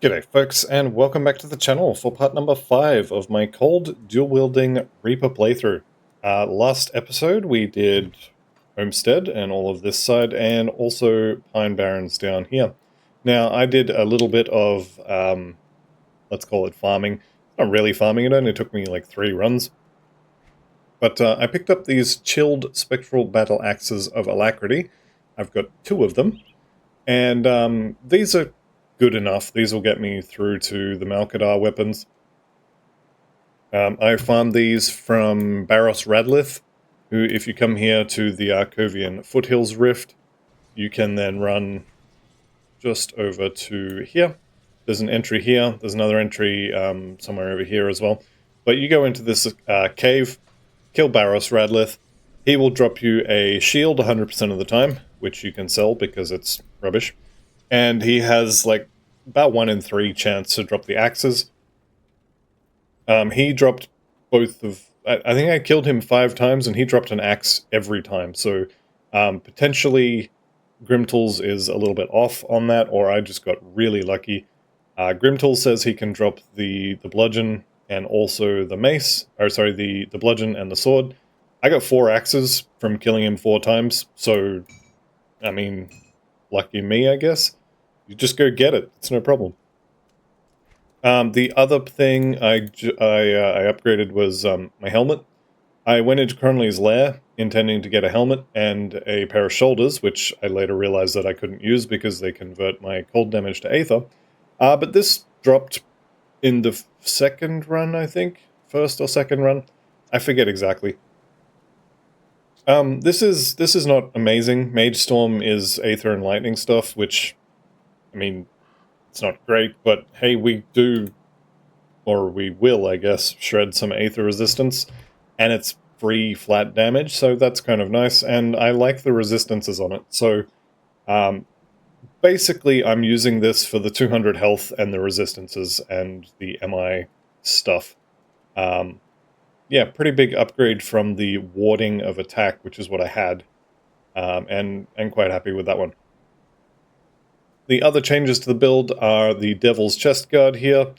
G'day folks, and welcome back to the channel for part number 5 of my cold dual-wielding Reaper playthrough. Last episode we did Homestead and all of this side, and also Pine Barrens down here. Now I did a little bit of, let's call it farming. Not really farming, it only took me like 3 runs. But I picked up these chilled spectral battle axes of alacrity. I've got 2 of them, and these are good enough. These will get me through to the Malkadar weapons. I farmed these from Barros Radlith, who, if you come here to the Arkovian Foothills Rift, you can then run just over to here. There's an entry here. There's another entry somewhere over here as well. But you go into this cave, kill Barros Radlith. He will drop you a shield 100% of the time, which you can sell because it's rubbish. And he has like about 1 in 3 chance to drop the axes. He dropped both of... I think I killed him 5 times, and he dropped an axe every time. So potentially Grimtools is a little bit off on that, or I just got really lucky. Grimtools says he can drop the bludgeon and also the mace. Or sorry, the bludgeon and the sword. I got 4 axes from killing him 4 times, so I mean, lucky me, I guess. You just go get it. It's no problem. The other thing I upgraded was my helmet. I went into Cronley's lair intending to get a helmet and a pair of shoulders, which I later realized that I couldn't use because they convert my cold damage to Aether. But this dropped in the second run, I think. First or second run. I forget exactly. This is not amazing. Mage Storm is Aether and Lightning stuff, which, I mean, it's not great, but hey, we do, or we will, I guess, shred some Aether resistance, and it's free flat damage, so that's kind of nice, and I like the resistances on it. So, basically, I'm using this for the 200 health and the resistances and the MI stuff. Yeah, pretty big upgrade from the warding of attack, which is what I had, and quite happy with that one. The other changes to the build are the Devil's Chest Guard here.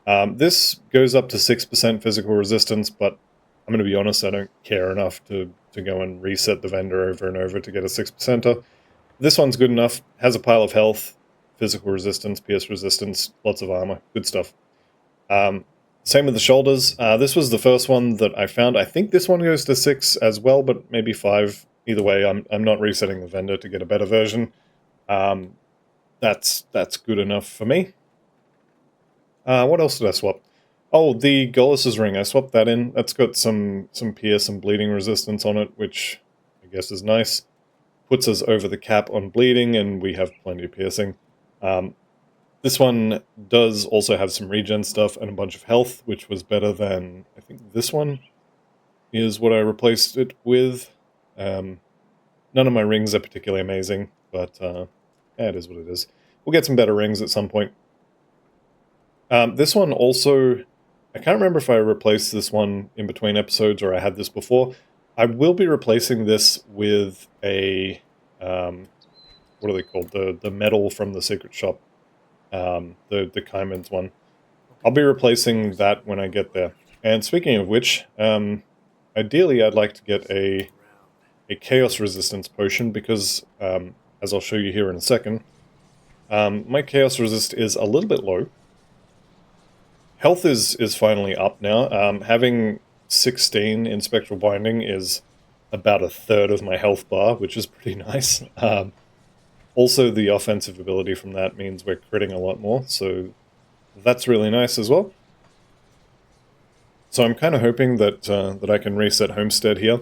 This goes up to 6% physical resistance, but I'm going to be honest, I don't care enough to go and reset the vendor over and over to get a 6%er. This one's good enough, has a pile of health, physical resistance, PS resistance, lots of armor, good stuff. Same with the shoulders. This was the first one that I found. I think this one goes to 6 as well, but maybe 5. Either way, I'm not resetting the vendor to get a better version. That's good enough for me. What else did I swap? Oh, the Golus's ring. I swapped that in. That's got some pierce and bleeding resistance on it, which I guess is nice. Puts us over the cap on bleeding, and we have plenty of piercing. This one does also have some regen stuff and a bunch of health, which was better than, I think this one is what I replaced it with. None of my rings are particularly amazing, but yeah, it is what it is. We'll get some better rings at some point. This one also, I can't remember if I replaced this one in between episodes or I had this before. I will be replacing this with a, what are they called? The metal from the secret shop. The Kaiman's one. I'll be replacing that when I get there. And speaking of which, ideally I'd like to get a chaos resistance potion because, as I'll show you here in a second, my chaos resist is a little bit low. Health is finally up now. Having 16 in Spectral Binding is about 1/3 of my health bar, which is pretty nice. Also, the offensive ability from that means we're critting a lot more, so that's really nice as well. So I'm kind of hoping that that I can reset Homestead here.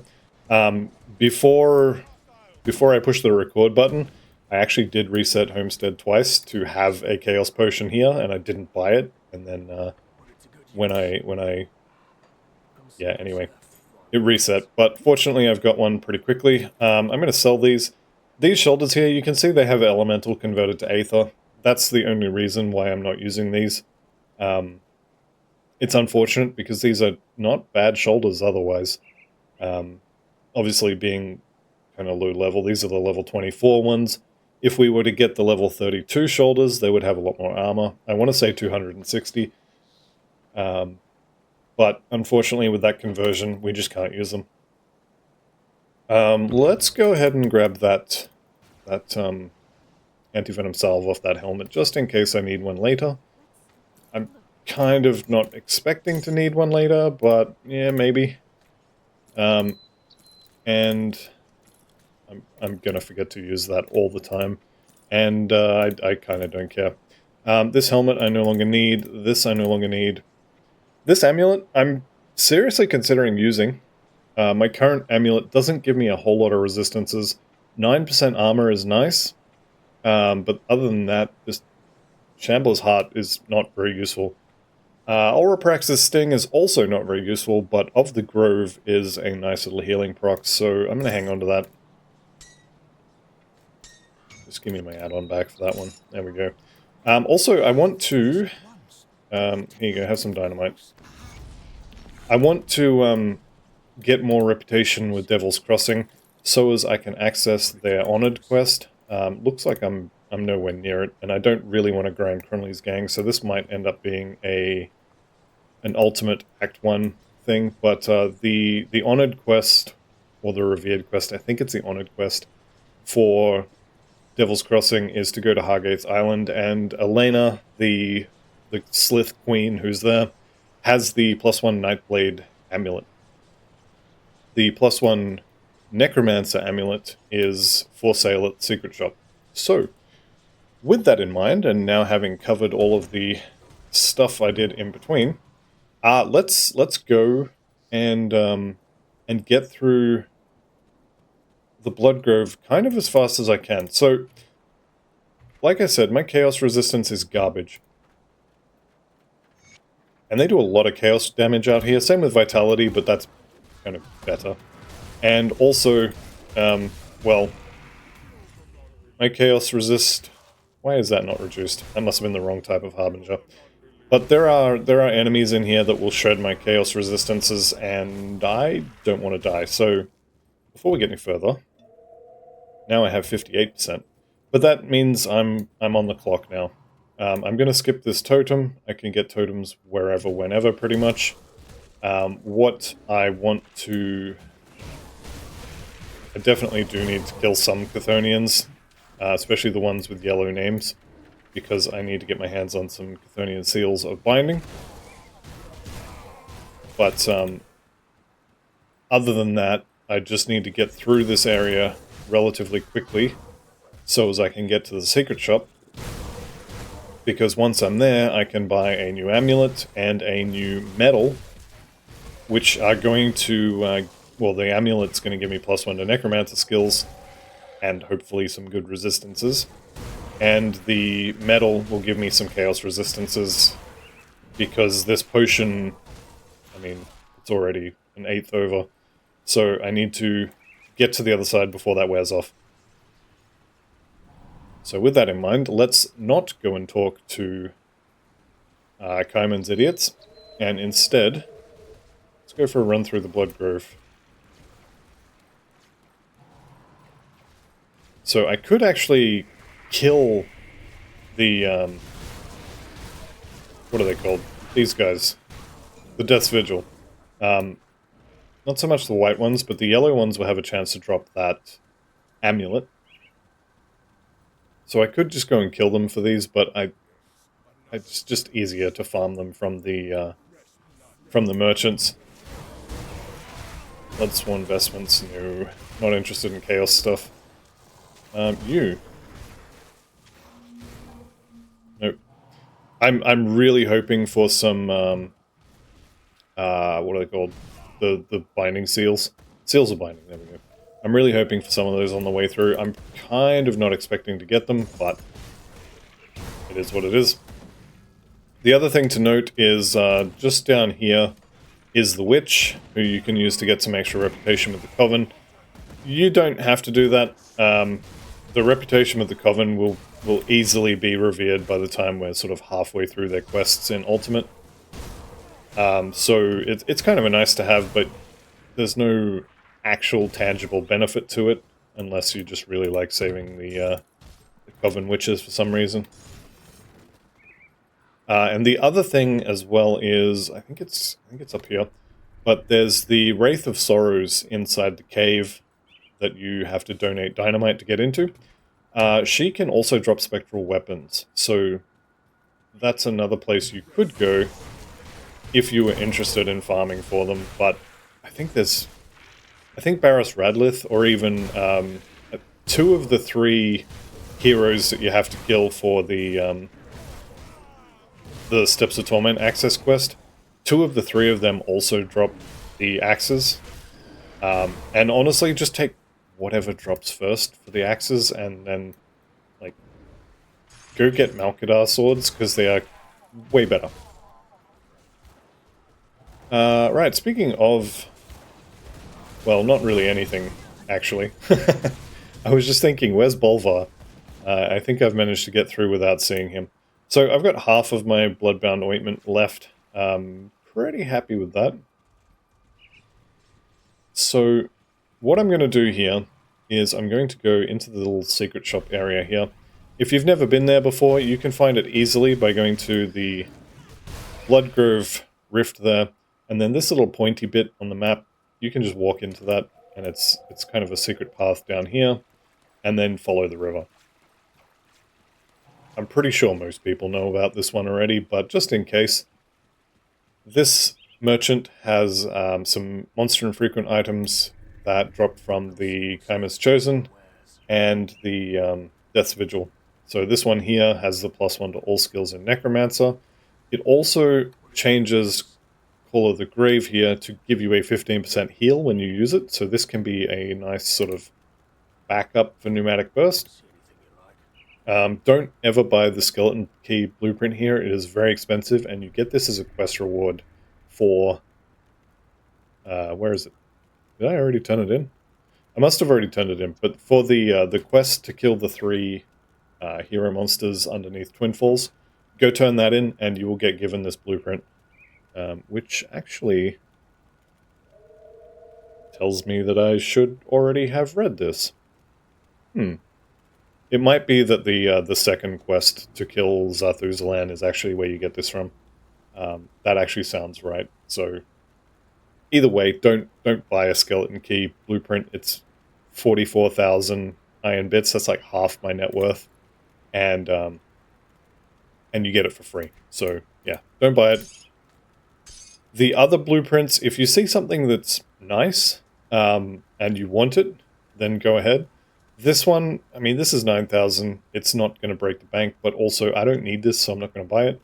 Before I push the record button, I actually did reset Homestead twice to have a Chaos Potion here, and I didn't buy it. And then when I yeah, anyway, it reset. But fortunately, I've got one pretty quickly. I'm going to sell these. These shoulders here, you can see they have Elemental converted to Aether. That's the only reason why I'm not using these. It's unfortunate because these are not bad shoulders otherwise. Obviously being kind of low level, these are the level 24 ones. If we were to get the level 32 shoulders, they would have a lot more armor. I want to say 260. But unfortunately, with that conversion, we just can't use them. Let's go ahead and grab that anti-venom salve off that helmet, just in case I need one later. I'm kind of not expecting to need one later, but yeah, maybe. And I'm gonna forget to use that all the time, and I kind of don't care. This helmet I no longer need. This I no longer need. This amulet I'm seriously considering using. My current amulet doesn't give me a whole lot of resistances. 9% armor is nice, but other than that, this Shambler's Heart is not very useful. Auraprax's Sting is also not very useful, but Of the Grove is a nice little healing proc, so I'm going to hang on to that. Just give me my add-on back for that one. There we go. Also, I want to... here you go, have some dynamite. I want to get more reputation with Devil's Crossing, so as I can access their Honored quest. Looks like I'm nowhere near it, and I don't really want to grind Crunley's gang, so this might end up being an ultimate Act 1 thing, but the Honored quest, or the Revered quest, I think it's the Honored quest, for Devil's Crossing is to go to Hargate's Island, and Elena, the Slith Queen who's there, has the +1 Nightblade amulet. The +1 Necromancer amulet is for sale at the secret shop. So, with that in mind, and now having covered all of the stuff I did in between, let's go and get through the Bloodgrove kind of as fast as I can. So, like I said, my Chaos resistance is garbage. And they do a lot of Chaos damage out here. Same with Vitality, but that's kind of better. And also, well, my Chaos resist... Why is that not reduced? That must have been the wrong type of Harbinger. But there are enemies in here that will shred my Chaos resistances, and I don't want to die. So, before we get any further, now I have 58%. But that means I'm on the clock now. I'm going to skip this totem. I can get totems wherever, whenever, pretty much. What I want to... I definitely do need to kill some Chthonians, especially the ones with yellow names, because I need to get my hands on some Chthonian seals of binding. But other than that, I just need to get through this area relatively quickly, so as I can get to the secret shop. Because once I'm there, I can buy a new amulet and a new medal, which are going to, well, the amulet's going to give me +1 to Necromancer skills, and hopefully some good resistances. And the medal will give me some Chaos resistances, because this potion, I mean, it's already an 1/8 over, so I need to get to the other side before that wears off. So with that in mind, let's not go and talk to Kaiman's idiots, and instead, let's go for a run through the Bloodgrove. So I could actually kill the, what are they called? These guys. The Death's Vigil. Not so much the white ones, but the yellow ones will have a chance to drop that amulet. So I could just go and kill them for these, but it's just easier to farm them from the merchants. Bloodsworn Investments, no. Not interested in Chaos stuff. You. Nope. I'm really hoping for some, what are they called? The binding seals? Seals of binding, there we go. I'm really hoping for some of those on the way through. I'm kind of not expecting to get them, but it is what it is. The other thing to note is, just down here is the Witch, who you can use to get some extra reputation with the Coven. You don't have to do that. The reputation with the Coven will easily be revered by the time we're sort of halfway through their quests in Ultimate. So it's kind of a nice to have, but there's no actual tangible benefit to it, unless you just really like saving the Coven Witches for some reason. And the other thing as well is, I think it's up here, but there's the Wraith of Sorrows inside the cave that you have to donate dynamite to get into. She can also drop spectral weapons, so that's another place you could go if you were interested in farming for them, but I think Barris Radlith, or even 2 of the 3 heroes that you have to kill for the Steps of Torment access quest, 2 of the 3 of them also drop the axes. And honestly, just take whatever drops first for the axes, and then, like, go get Malkadar swords, because they are way better. Right, speaking of... well, not really anything, actually. I was just thinking, where's Bolvar? I think I've managed to get through without seeing him. So I've got half of my Bloodbound ointment left. Pretty happy with that. So what I'm going to do here is I'm going to go into the little secret shop area here. If you've never been there before, you can find it easily by going to the Bloodgrove Rift there, and then this little pointy bit on the map, you can just walk into that, and it's kind of a secret path down here, and then follow the river. I'm pretty sure most people know about this one already, but just in case, this merchant has some monster infrequent items that drop from the Chima's Chosen and the Death's Vigil. So this one here has the +1 to all skills in Necromancer. It also changes Call of the Grave here to give you a 15% heal when you use it, so this can be a nice sort of backup for Pneumatic Burst. Don't ever buy the Skeleton Key blueprint here, it is very expensive, and you get this as a quest reward for... where is it? Did I already turn it in? I must have already turned it in, but for the quest to kill the 3 hero monsters underneath Twin Falls, go turn that in, and you will get given this blueprint. Which actually tells me that I should already have read this. It might be that the second quest to kill Zarthuzalan is actually where you get this from. That actually sounds right. So either way, don't buy a Skeleton Key blueprint. It's 44,000 iron bits. That's like half my net worth, and you get it for free. So yeah, don't buy it. The other blueprints, if you see something that's nice, and you want it, then go ahead. This one, I mean, this is 9,000. It's not going to break the bank, but also I don't need this, so I'm not going to buy it.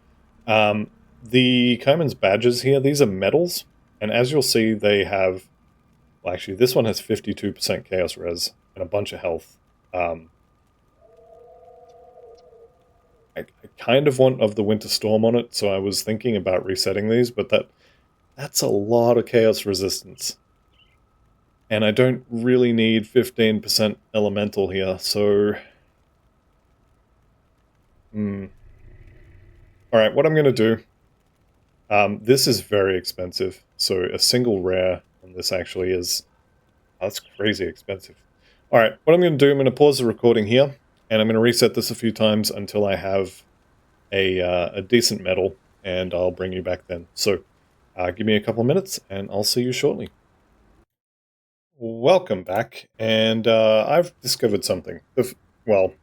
The Kaiman's badges here, these are medals, and as you'll see, they have... well, actually, this one has 52% Chaos Res and a bunch of health. I kind of want of the Winter Storm on it, so I was thinking about resetting these, but that's a lot of Chaos Resistance. And I don't really need 15% Elemental here, so... Alright, what I'm going to do... this is very expensive, so a single rare on this actually is... that's crazy expensive. Alright, what I'm going to do, I'm going to pause the recording here, and I'm going to reset this a few times until I have a decent medal, and I'll bring you back then. So... give me a couple of minutes, and I'll see you shortly. Welcome back, and I've discovered something. Well,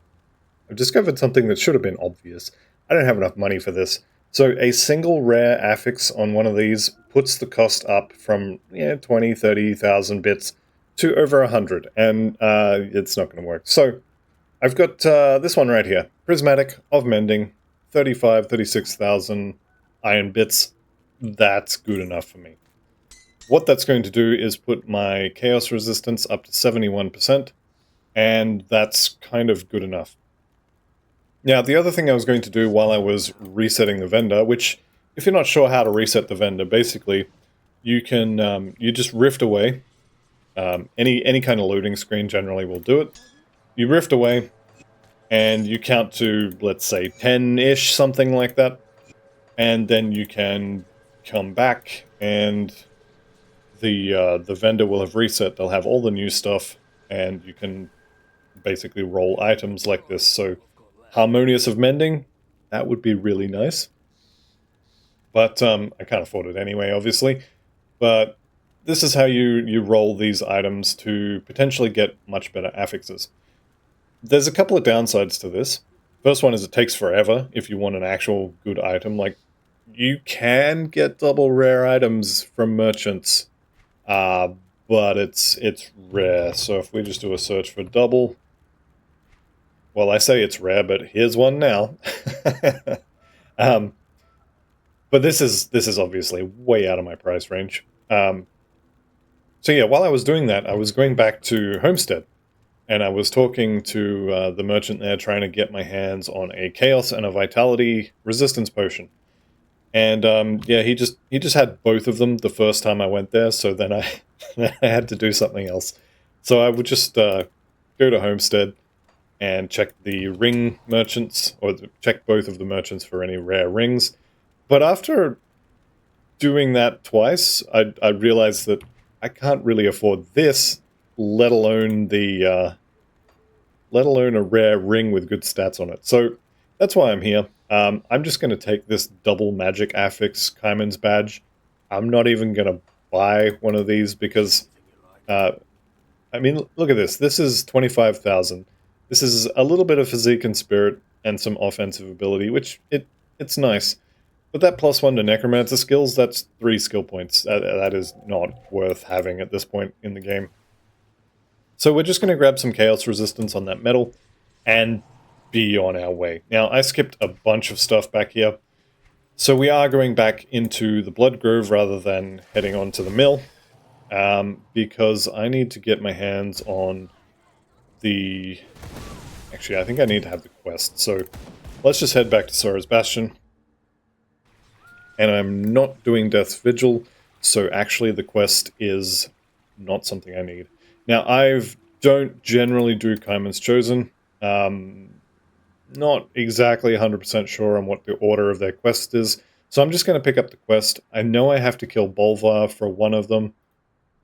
I've discovered something that should have been obvious. I don't have enough money for this. So a single rare affix on one of these puts the cost up from 20, 30,000 bits to over 100, and it's not going to work. So I've got this one right here. Prismatic of Mending, 35, 36,000 iron bits. That's good enough for me. What that's going to do is put my Chaos Resistance up to 71%, and that's kind of good enough. Now, the other thing I was going to do while I was resetting the vendor, which, if you're not sure how to reset the vendor, basically, you can, you just rift away. Any kind of loading screen generally will do it. You rift away, and you count to, let's say, 10-ish, something like that, and then you can come back, and the vendor will have reset. They'll have all the new stuff, and you can basically roll items like this. So Harmonious of Mending, that would be really nice. But I can't afford it anyway, obviously. But this is how you roll these items to potentially get much better affixes. There's a couple of downsides to this. First one is it takes forever if you want an actual good item. Like, you can get double rare items from merchants, but it's rare. So if we just do a search for double, well, I say it's rare, but here's one now. But this is obviously way out of my price range. So yeah, while I was doing that, I was going back to Homestead, and I was talking to the merchant there, trying to get my hands on a Chaos and a Vitality Resistance Potion. And yeah, he just had both of them the first time I went there, so then I, I had to do something else. So I would just go to Homestead and check the ring merchants, or check both of the merchants for any rare rings. But after doing that twice, I realized that I can't really afford this, let alone a rare ring with good stats on it. So that's why I'm here. I'm just going to take this double magic affix Kaiman's badge. I'm not even going to buy one of these because, I mean, look at this. This is 25,000. This is a little bit of physique and spirit and some offensive ability, which it's nice. But that +1 to Necromancer skills, that's 3 skill points. That is not worth having at this point in the game. So we're just going to grab some Chaos Resistance on that metal and be on our way. Now, I skipped a bunch of stuff back here. So we are going back into the Blood Grove rather than heading on to the mill. Because I need to get my hands on the... Actually, I think I need to have the quest. So let's just head back to Sora's Bastion. And I'm not doing Death's Vigil, so actually the quest is not something I need. Now, I don't generally do Kaiman's Chosen. Not exactly 100% sure on what the order of their quest is, so I'm just going to pick up the quest. I know I have to kill Bolvar for one of them,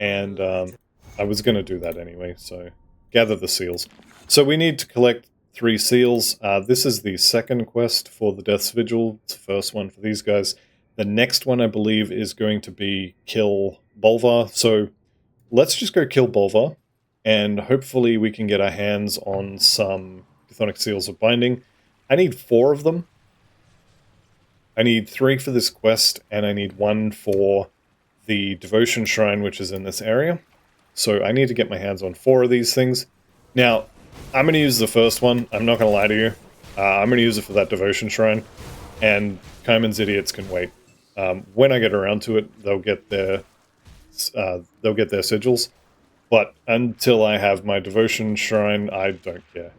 and I was going to do that anyway, so gather the seals. So we need to collect 3 seals. This is the second quest for the Death's Vigil. It's the first one for these guys. The next one, I believe, is going to be kill Bolvar. So let's just go kill Bolvar, and hopefully we can get our hands on some Chthonic Seals of Binding. I need 4 of them. I need 3 for this quest, and I need 1 for the Devotion Shrine, which is in this area. So I need to get my hands on 4 of these things. Now, I'm going to use the first one. I'm not going to lie to you. I'm going to use it for that Devotion Shrine, and Kaiman's idiots can wait. When I get around to it, they'll get their sigils. But until I have my Devotion Shrine, I don't care.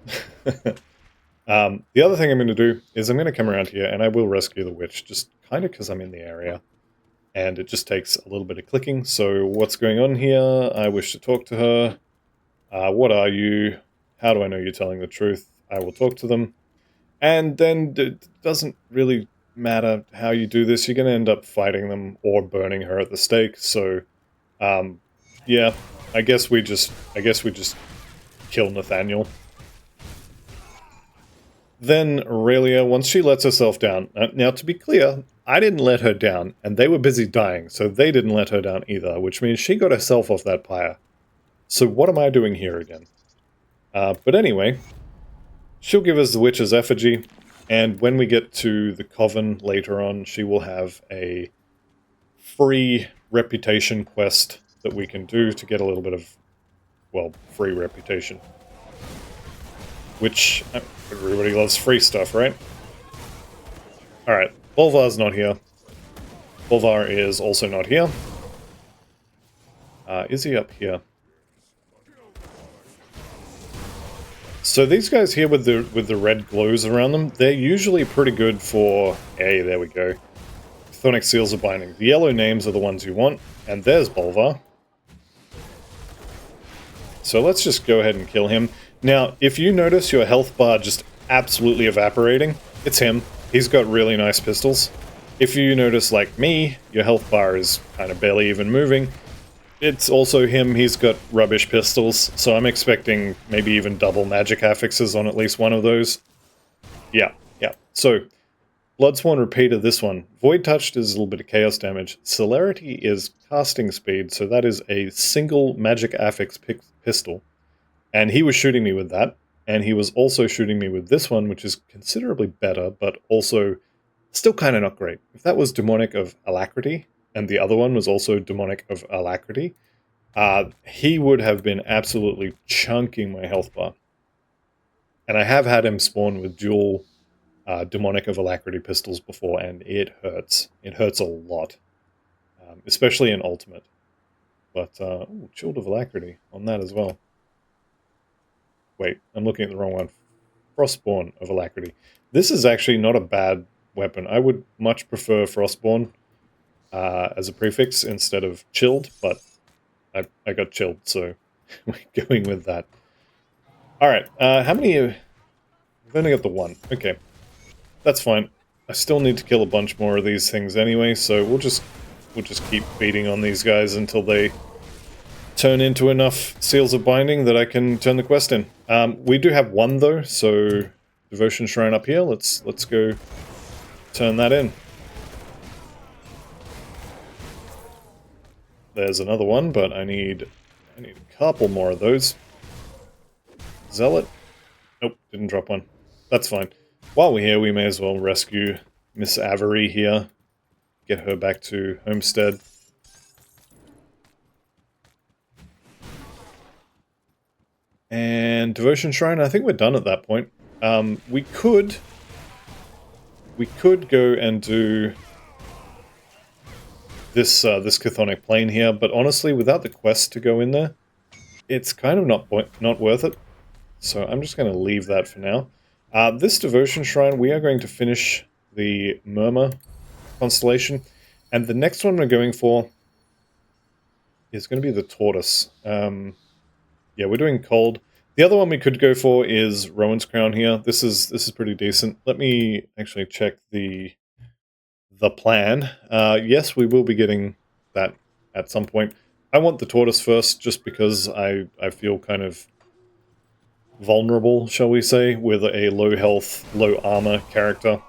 The other thing I'm going to do is I'm going to come around here and I will rescue the witch, just kind of because I'm in the area. And it just takes a little bit of clicking. So what's going on here? I wish to talk to her. What are you? How do I know you're telling the truth? I will talk to them. And then it doesn't really matter how you do this. You're going to end up fighting them or burning her at the stake. So, yeah, I guess we just kill Nathaniel. Then Aurelia, once she lets herself down... now, to be clear, I didn't let her down, and they were busy dying, so they didn't let her down either, which means she got herself off that pyre. So what am I doing here again? But anyway, she'll give us the witch's effigy, and when we get to the Coven later on, she will have a free reputation quest that we can do to get a little bit of, well, free reputation. Which, everybody loves free stuff, right? Alright, Bolvar's not here. Bolvar is also not here. Is he up here? So these guys here with the red glows around them, they're usually pretty good for... Hey, there we go. Chthonic Seals of Binding. The yellow names are the ones you want, and there's Bolvar. So let's just go ahead and kill him. Now, if you notice your health bar just absolutely evaporating, it's him. He's got really nice pistols. If you notice, like me, your health bar is kind of barely even moving, it's also him. He's got rubbish pistols, so I'm expecting maybe even double magic affixes on at least one of those. Yeah, yeah. So, Bloodsworn Repeater, this one. Void Touched is a little bit of chaos damage. Celerity is casting speed, so that is a single magic affix pistol. And he was shooting me with that. And he was also shooting me with this one, which is considerably better, but also still kind of not great. If that was Demonic of Alacrity, and the other one was also Demonic of Alacrity, he would have been absolutely chunking my health bar. And I have had him spawn with dual Demonic of Alacrity pistols before, and it hurts. It hurts a lot, especially in Ultimate. But, ooh, Shield of Alacrity on that as well. Wait, I'm looking at the wrong one. Frostborn of Alacrity. This is actually not a bad weapon. I would much prefer Frostborn as a prefix instead of Chilled, but I got Chilled, so we're going with that. Alright, how many... We've only got the one. Okay, that's fine. I still need to kill a bunch more of these things anyway, so we'll just keep beating on these guys until they turn into enough Seals of Binding that I can turn the quest in. We do have one though, so Devotion Shrine up here. Let's go turn that in. There's another one, but I need a couple more of those. Zealot. Nope, didn't drop one. That's fine. While we're here, we may as well rescue Miss Avery here. Get her back to Homestead. And Devotion Shrine, I think we're done at that point. We could go and do this this Chthonic Plane here, but honestly, without the quest to go in there, it's kind of not worth it. So I'm just going to leave that for now. This Devotion Shrine, we are going to finish the Murmur constellation, and the next one we're going for is going to be the Tortoise. Yeah, we're doing Cold. The other one we could go for is Rowan's Crown here. This is pretty decent. Let me actually check the plan. Yes, we will be getting that at some point. I want the Tortoise first, just because I feel kind of vulnerable, shall we say, with a low health, low armor character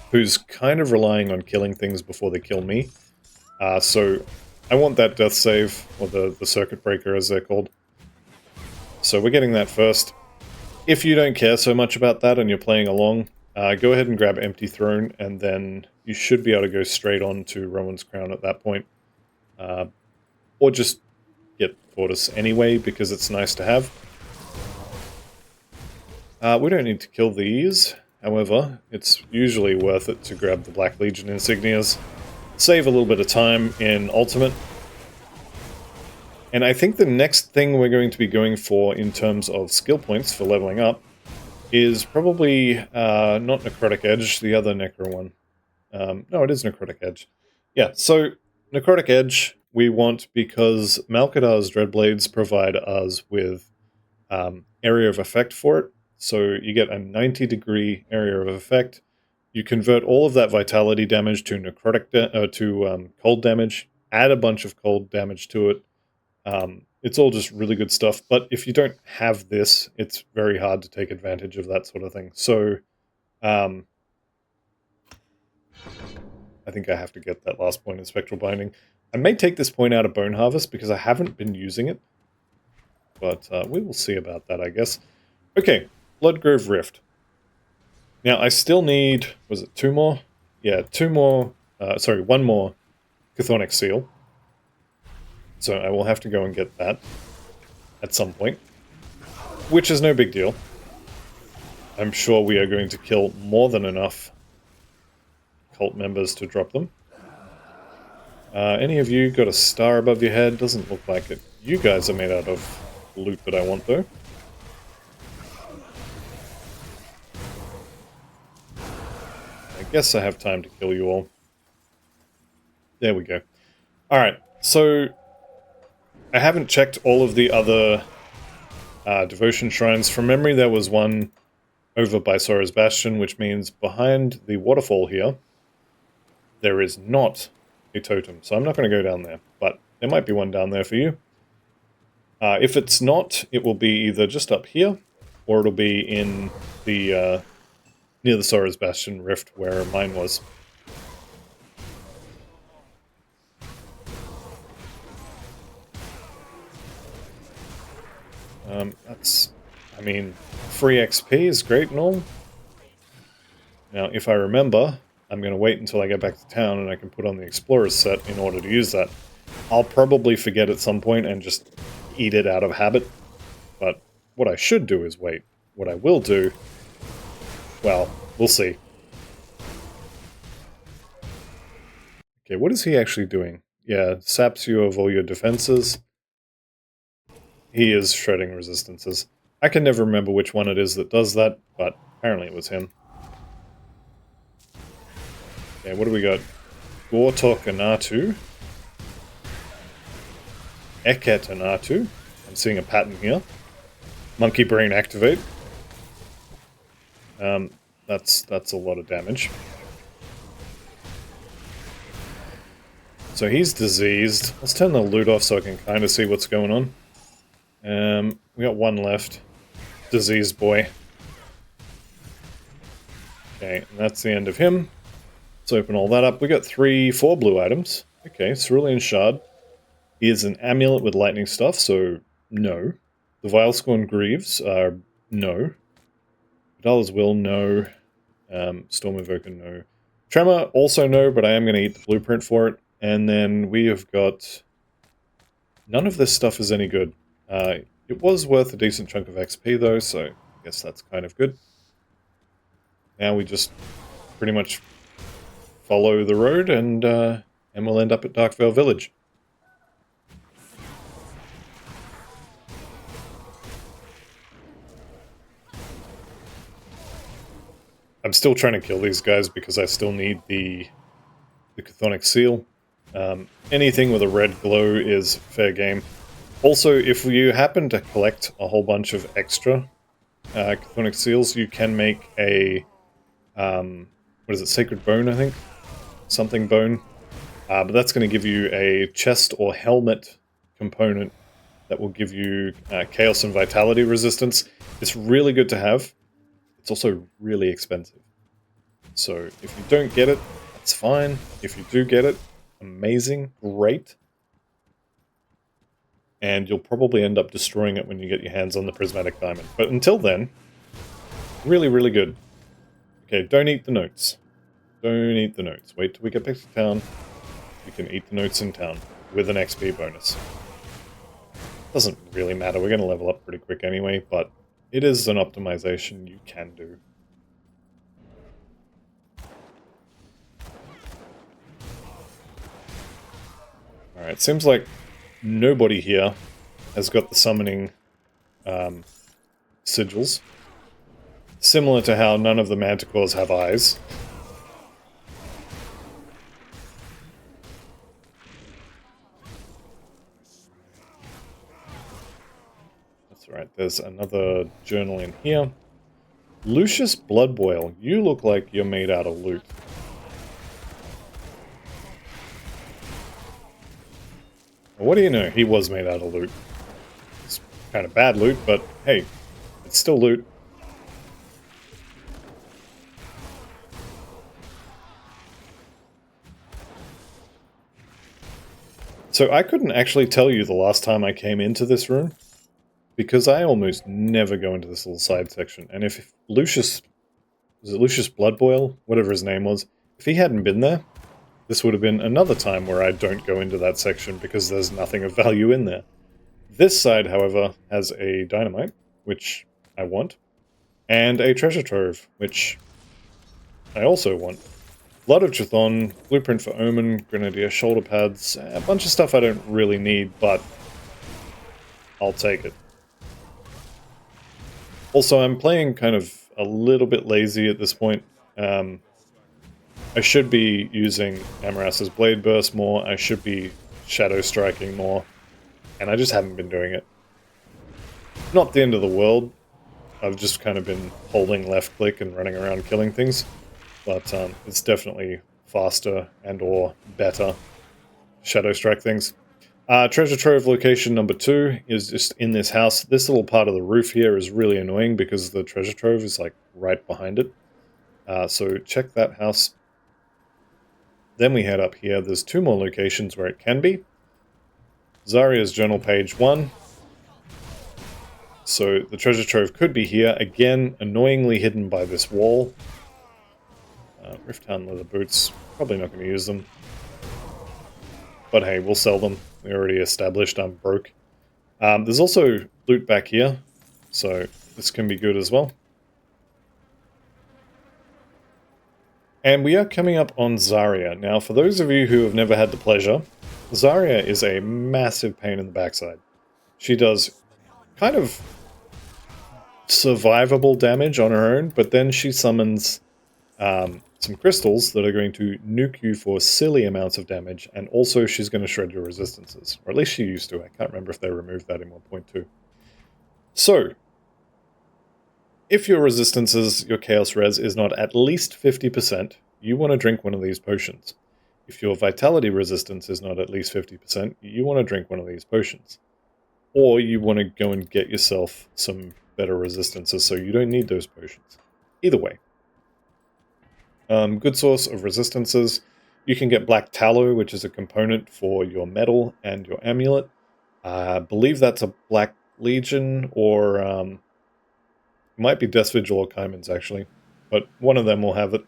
who's kind of relying on killing things before they kill me. So I want that death save, or the circuit breaker as they're called. So we're getting that first. If you don't care so much about that and you're playing along, go ahead and grab Empty Throne, and then you should be able to go straight on to Rowan's Crown at that point. Or just get Tortoise anyway, because it's nice to have. We don't need to kill these, however, it's usually worth it to grab the Black Legion insignias. Save a little bit of time in Ultimate. And I think the next thing we're going to be going for in terms of skill points for leveling up is probably not Necrotic Edge, the other Necro one. No, it is Necrotic Edge. Yeah, so Necrotic Edge we want because Malkadar's Dreadblades provide us with area of effect for it. So you get a 90-degree area of effect. You convert all of that vitality damage to necrotic cold damage. Add a bunch of cold damage to it. It's all just really good stuff. But if you don't have this, it's very hard to take advantage of that sort of thing. So I think I have to get that last point in Spectral Binding. I may take this point out of Bone Harvest because I haven't been using it. But we will see about that, I guess. Okay, Bloodgrove Rift. Now, I still need... Was it 2 more? Yeah, 2 more... sorry, 1 more Chthonic Seal. So I will have to go and get that at some point. Which is no big deal. I'm sure we are going to kill more than enough cult members to drop them. Any of you got a star above your head? Doesn't look like it. You guys are made out of loot that I want, though. I guess I have time to kill you all. There we go. Alright, so I haven't checked all of the other devotion shrines. From memory, there was one over by Sora's Bastion, which means behind the waterfall here, there is not a totem. So I'm not going to go down there, but there might be one down there for you. If it's not, it will be either just up here, or it'll be in the near the Sora's Bastion rift where mine was. That's, I mean, free XP is great and all. Now, if I remember, I'm going to wait until I get back to town and I can put on the Explorer's set in order to use that. I'll probably forget at some point and just eat it out of habit. But what I should do is wait. What I will do, well, we'll see. Okay, what is he actually doing? Yeah, saps you of all your defenses. He is shredding resistances. I can never remember which one it is that does that, but apparently it was him. Okay, what do we got? Gortok Anatu. Eket Anatu. I'm seeing a pattern here. Monkey Brain Activate. That's a lot of damage. So he's diseased. Let's turn the loot off so I can kind of see what's going on. We got one left. Diseased boy. Okay, and that's the end of him. Let's open all that up. We got 4 blue items. Okay, Cerulean Shard. He is an amulet with lightning stuff, so no. The Vilescorn Greaves are no. Vidala's Will, no. Storm Invoker, no. Tremor, also no, but I am going to eat the blueprint for it. And then we have got... None of this stuff is any good. It was worth a decent chunk of XP though, so I guess that's kind of good. Now we just pretty much follow the road and we'll end up at Darkvale Village. I'm still trying to kill these guys because I still need the Chthonic Seal. Anything with a red glow is fair game. Also, if you happen to collect a whole bunch of extra Chthonic Seals, you can make a, what is it, Sacred Bone, I think? Something Bone. But that's going to give you a chest or helmet component that will give you Chaos and Vitality resistance. It's really good to have. It's also really expensive. So if you don't get it, that's fine. If you do get it, amazing, great. And you'll probably end up destroying it when you get your hands on the Prismatic Diamond. But until then, really, really good. Okay, don't eat the notes. Don't eat the notes. Wait till we get back to town. You can eat the notes in town with an XP bonus. Doesn't really matter, we're going to level up pretty quick anyway, but it is an optimization you can do. Alright, seems like nobody here has got the summoning sigils. Similar to how none of the manticores have eyes. That's right, there's another journal in here. Lucius Bloodboil, you look like you're made out of loot. What do you know? He was made out of loot. It's kind of bad loot, but hey, it's still loot. So I couldn't actually tell you the last time I came into this room, because I almost never go into this little side section. And if Lucius, was it Lucius Bloodboil? Whatever his name was. If he hadn't been there, this would have been another time where I don't go into that section because there's nothing of value in there. This side, however, has a dynamite, which I want, and a treasure trove, which I also want. Blood of Chthon, Blueprint for Omen, Grenadier shoulder pads, a bunch of stuff I don't really need, but I'll take it. Also, I'm playing kind of a little bit lazy at this point. I should be using Amaras's Blade Burst more, I should be Shadow Striking more, and I just haven't been doing it. Not the end of the world, I've just kind of been holding left click and running around killing things, but it's definitely faster and or better Shadow Strike things. Treasure Trove location number 2 is just in this house. This little part of the roof here is really annoying because the Treasure Trove is like right behind it. So check that house. Then we head up here. There's 2 more locations where it can be. Zarya's journal page 1. So the treasure trove could be here. Again, annoyingly hidden by this wall. Rifthound leather boots. Probably not going to use them. But hey, we'll sell them. We already established I'm broke. There's also loot back here. So this can be good as well. And we are coming up on Zarya. Now, for those of you who have never had the pleasure, Zarya is a massive pain in the backside. She does kind of survivable damage on her own, but then she summons some crystals that are going to nuke you for silly amounts of damage, and also she's going to shred your resistances. Or at least she used to. I can't remember if they removed that in 1.2. So, if your resistances, your chaos res, is not at least 50%, you want to drink one of these potions. If your vitality resistance is not at least 50%, you want to drink one of these potions. Or you want to go and get yourself some better resistances so you don't need those potions. Either way. Good source of resistances. You can get black tallow, which is a component for your metal and your amulet. I believe that's a Black Legion, or it might be Death Vigil or Kaiman's actually, but one of them will have it.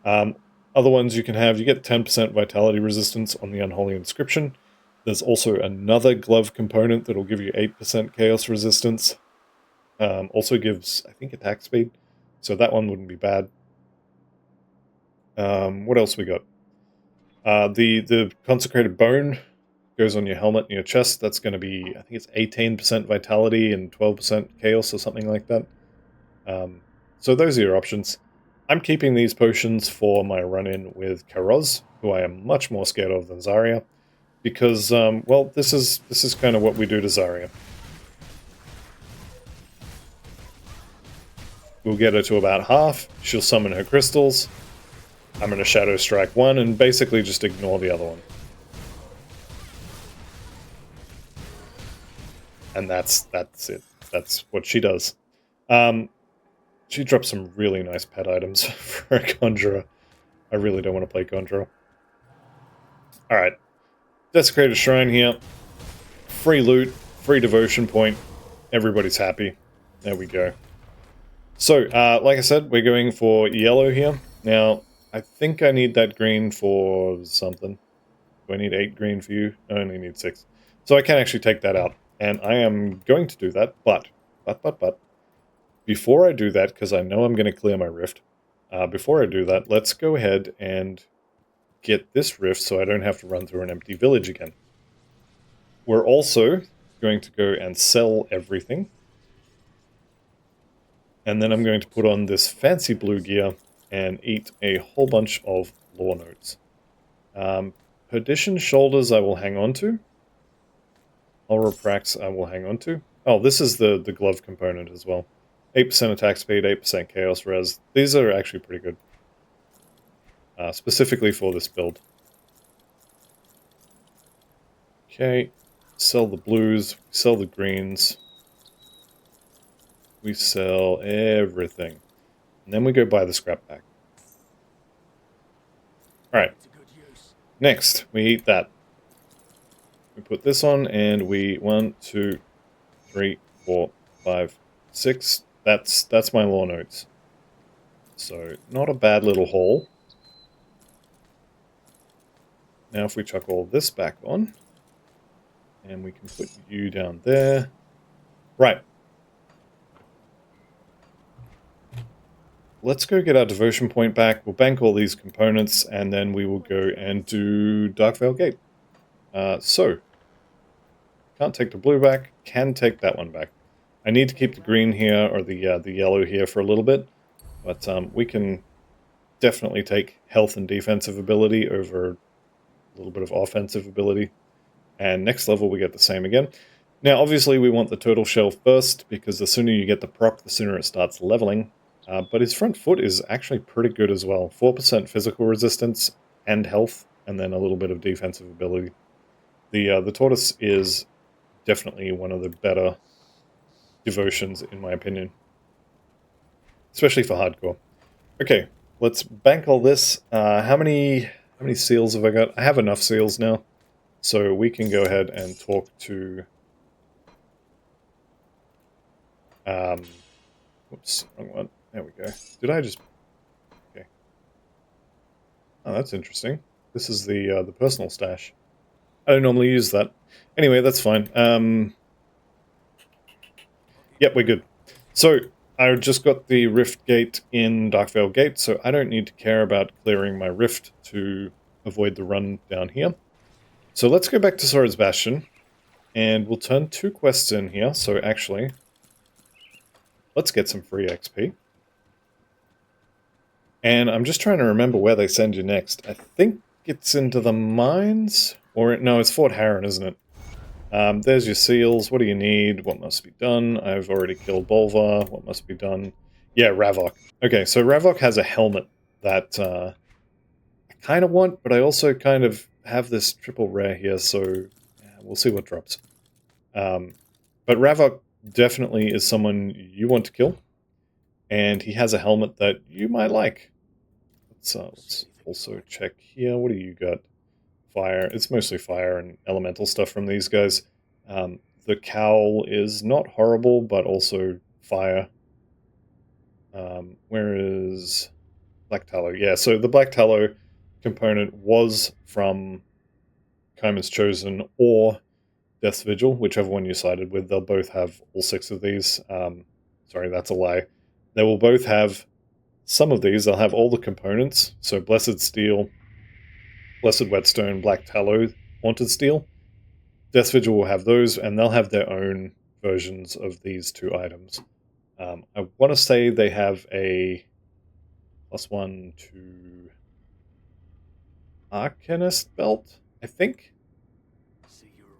Other ones you can have, you get 10% vitality resistance on the Unholy Inscription. There's also another glove component that'll give you 8% chaos resistance. Also gives, I think, attack speed, so that one wouldn't be bad. What else we got? The Consecrated Bone goes on your helmet and your chest. That's going to be, I think it's 18% vitality and 12% chaos or something like that. So those are your options. I'm keeping these potions for my run-in with Karoz, who I am much more scared of than Zarya, because, well, this is kind of what we do to Zarya. We'll get her to about half, she'll summon her crystals, I'm going to Shadow Strike one, and basically just ignore the other one. And that's it. That's what she does. She drops some really nice pet items for a Conjurer. I really don't want to play Conjurer. Alright. Desecrated Shrine here. Free loot, free devotion point. Everybody's happy. There we go. So, like I said, we're going for yellow here. Now, I think I need that green for something. Do I need 8 green for you? I only need 6. So I can actually take that out. And I am going to do that, but. Before I do that, because I know I'm going to clear my rift, before I do that, let's go ahead and get this rift so I don't have to run through an empty village again. We're also going to go and sell everything. And then I'm going to put on this fancy blue gear and eat a whole bunch of lore notes. Perdition Shoulders I will hang on to. Oroprax I will hang on to. Oh, this is the glove component as well. 8% attack speed, 8% chaos res. These are actually pretty good. Specifically for this build. Okay, sell the blues, sell the greens. We sell everything. And then we go buy the scrap pack. Alright. Next, we eat that. We put this on and we 1, 2, 3, 4, 5, 6. That's my lore notes. So, not a bad little haul. Now if we chuck all this back on, and we can put you down there. Right. Let's go get our devotion point back. We'll bank all these components, and then we will go and do Darkvale Gate. So, can't take the blue back, can take that one back. I need to keep the green here, or the yellow here for a little bit, but we can definitely take health and defensive ability over a little bit of offensive ability. And next level we get the same again. Now obviously we want the turtle shell first, because the sooner you get the proc, the sooner it starts leveling. But his front foot is actually pretty good as well. 4% physical resistance and health, and then a little bit of defensive ability. The tortoise is definitely one of the better devotions, in my opinion. Especially for hardcore. Okay, let's bank all this. How many seals have I got? I have enough seals now, so we can go ahead and talk to. Whoops, wrong one. There we go. Did I just? Okay. Oh, that's interesting. This is the personal stash. I don't normally use that. Anyway, that's fine. Yep, we're good. So I just got the rift gate in Darkvale Gate, so I don't need to care about clearing my rift to avoid the run down here. So let's go back to Sora's Bastion, and we'll turn 2 quests in here. So actually, let's get some free XP. And I'm just trying to remember where they send you next. I think it's into the mines? Or, no, it's Fort Harron, isn't it? There's your seals. What do you need? What must be done? I've already killed Bolvar. What must be done? Yeah, Ravok. Okay, so Ravok has a helmet that I kind of want, but I also kind of have this triple rare here, so yeah, we'll see what drops. But Ravok definitely is someone you want to kill, and he has a helmet that you might like. Let's also check here. What do you got? Fire. It's mostly fire and elemental stuff from these guys. The cowl is not horrible, but also fire. Where is Black Tallow? Yeah, so the Black Tallow component was from Kaima's Chosen or Death's Vigil, whichever one you sided with. They'll both have all 6 of these. Sorry, that's a lie. They will both have some of these. They'll have all the components. So Blessed Steel, Blessed Whetstone, Black Tallow, Haunted Steel. Death's Vigil will have those, and they'll have their own versions of these 2 items. I want to say they have a +1 to Arcanist belt, I think.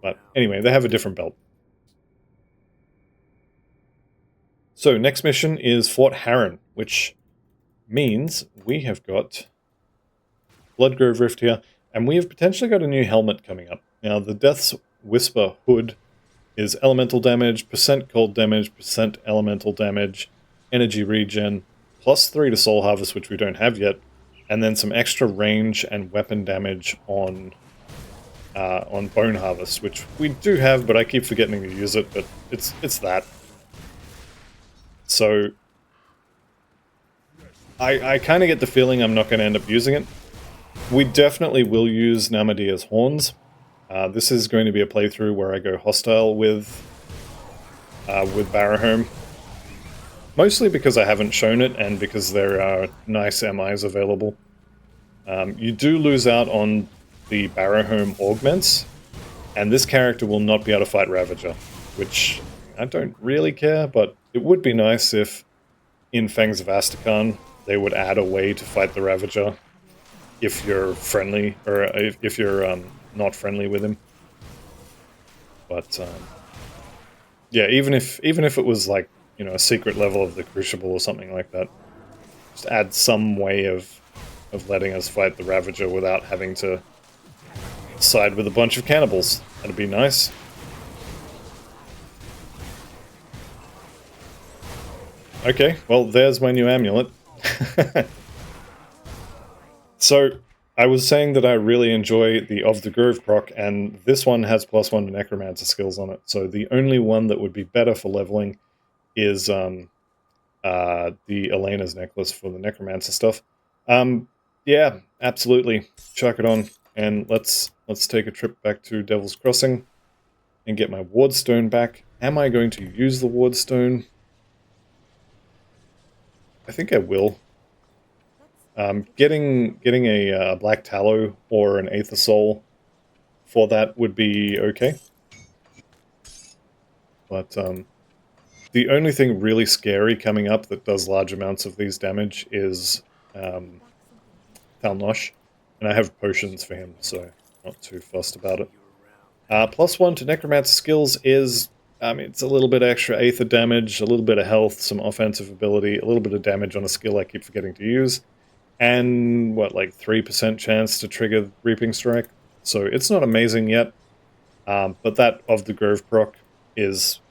But anyway, they have a different belt. So next mission is Fort Harron, which means we have got Bloodgrove Rift here, and we have potentially got a new helmet coming up. Now, the Death's Whisper hood is elemental damage, percent cold damage, percent elemental damage, energy regen, +3 to Soul Harvest, which we don't have yet, and then some extra range and weapon damage on Bone Harvest, which we do have, but I keep forgetting to use it, but it's that. So I kind of get the feeling I'm not going to end up using it. We definitely will use Namadia's Horns. This is going to be a playthrough where I go hostile with Barahome. Mostly because I haven't shown it and because there are nice MIs available. You do lose out on the Barahome augments, and this character will not be able to fight Ravager, which I don't really care, but it would be nice if in Fangs of Asterkarn they would add a way to fight the Ravager if you're friendly, or if you're not friendly with him. But yeah, even if it was like, you know, a secret level of the Crucible or something like that, just add some way of letting us fight the Ravager without having to side with a bunch of cannibals. That'd be nice. Okay, well, there's my new amulet. So, I was saying that I really enjoy the Of the Grove proc, and this one has +1 to Necromancer skills on it, so the only one that would be better for leveling is the Elena's necklace for the Necromancer stuff. Yeah, absolutely. Chuck it on, and let's take a trip back to Devil's Crossing and get my Wardstone back. Am I going to use the Wardstone? I think I will. Getting a Black Tallow or an Aether Soul for that would be okay. But the only thing really scary coming up that does large amounts of these damage is Talnosh, and I have potions for him, so not too fussed about it. +1 to Necromancer skills is, it's a little bit extra Aether damage, a little bit of health, some offensive ability, a little bit of damage on a skill I keep forgetting to use, and what, like 3% chance to trigger Reaping Strike. So it's not amazing yet, but that Of the Grove proc is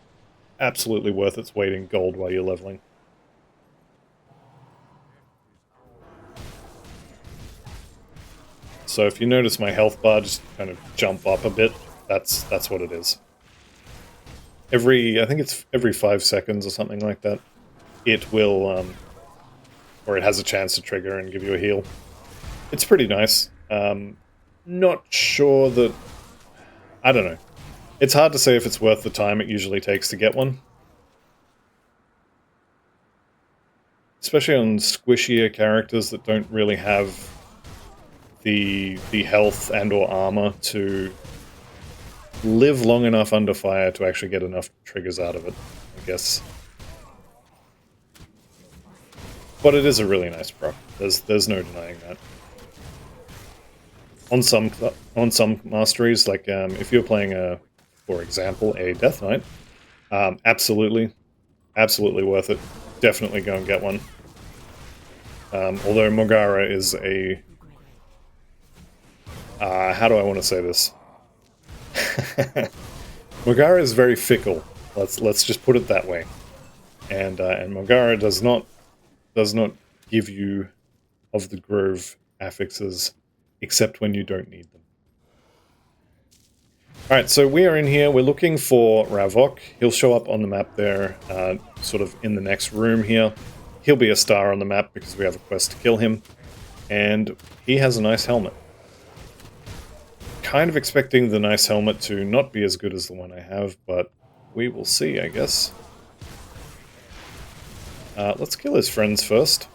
absolutely worth its weight in gold while you're leveling. So if you notice my health bar just kind of jump up a bit, that's what it is. I think it's every 5 seconds or something like that, it will, or it has a chance to trigger and give you a heal. It's pretty nice. Not sure that... I don't know. It's hard to say if it's worth the time it usually takes to get one. Especially on squishier characters that don't really have the health and or armor to live long enough under fire to actually get enough triggers out of it, I guess. But it is a really nice proc. There's no denying that. On some masteries, like if you're playing for example, a Death Knight, absolutely worth it. Definitely go and get one. Although Mogara is a... how do I want to say this? Mogara is very fickle. Let's just put it that way. And Mogara does not give you of the Grove affixes, except when you don't need them. Alright, so we are in here. We're looking for Ravok. He'll show up on the map there, sort of in the next room here. He'll be a star on the map because we have a quest to kill him. And he has a nice helmet. Kind of expecting the nice helmet to not be as good as the one I have, but we will see, I guess. Let's kill his friends first.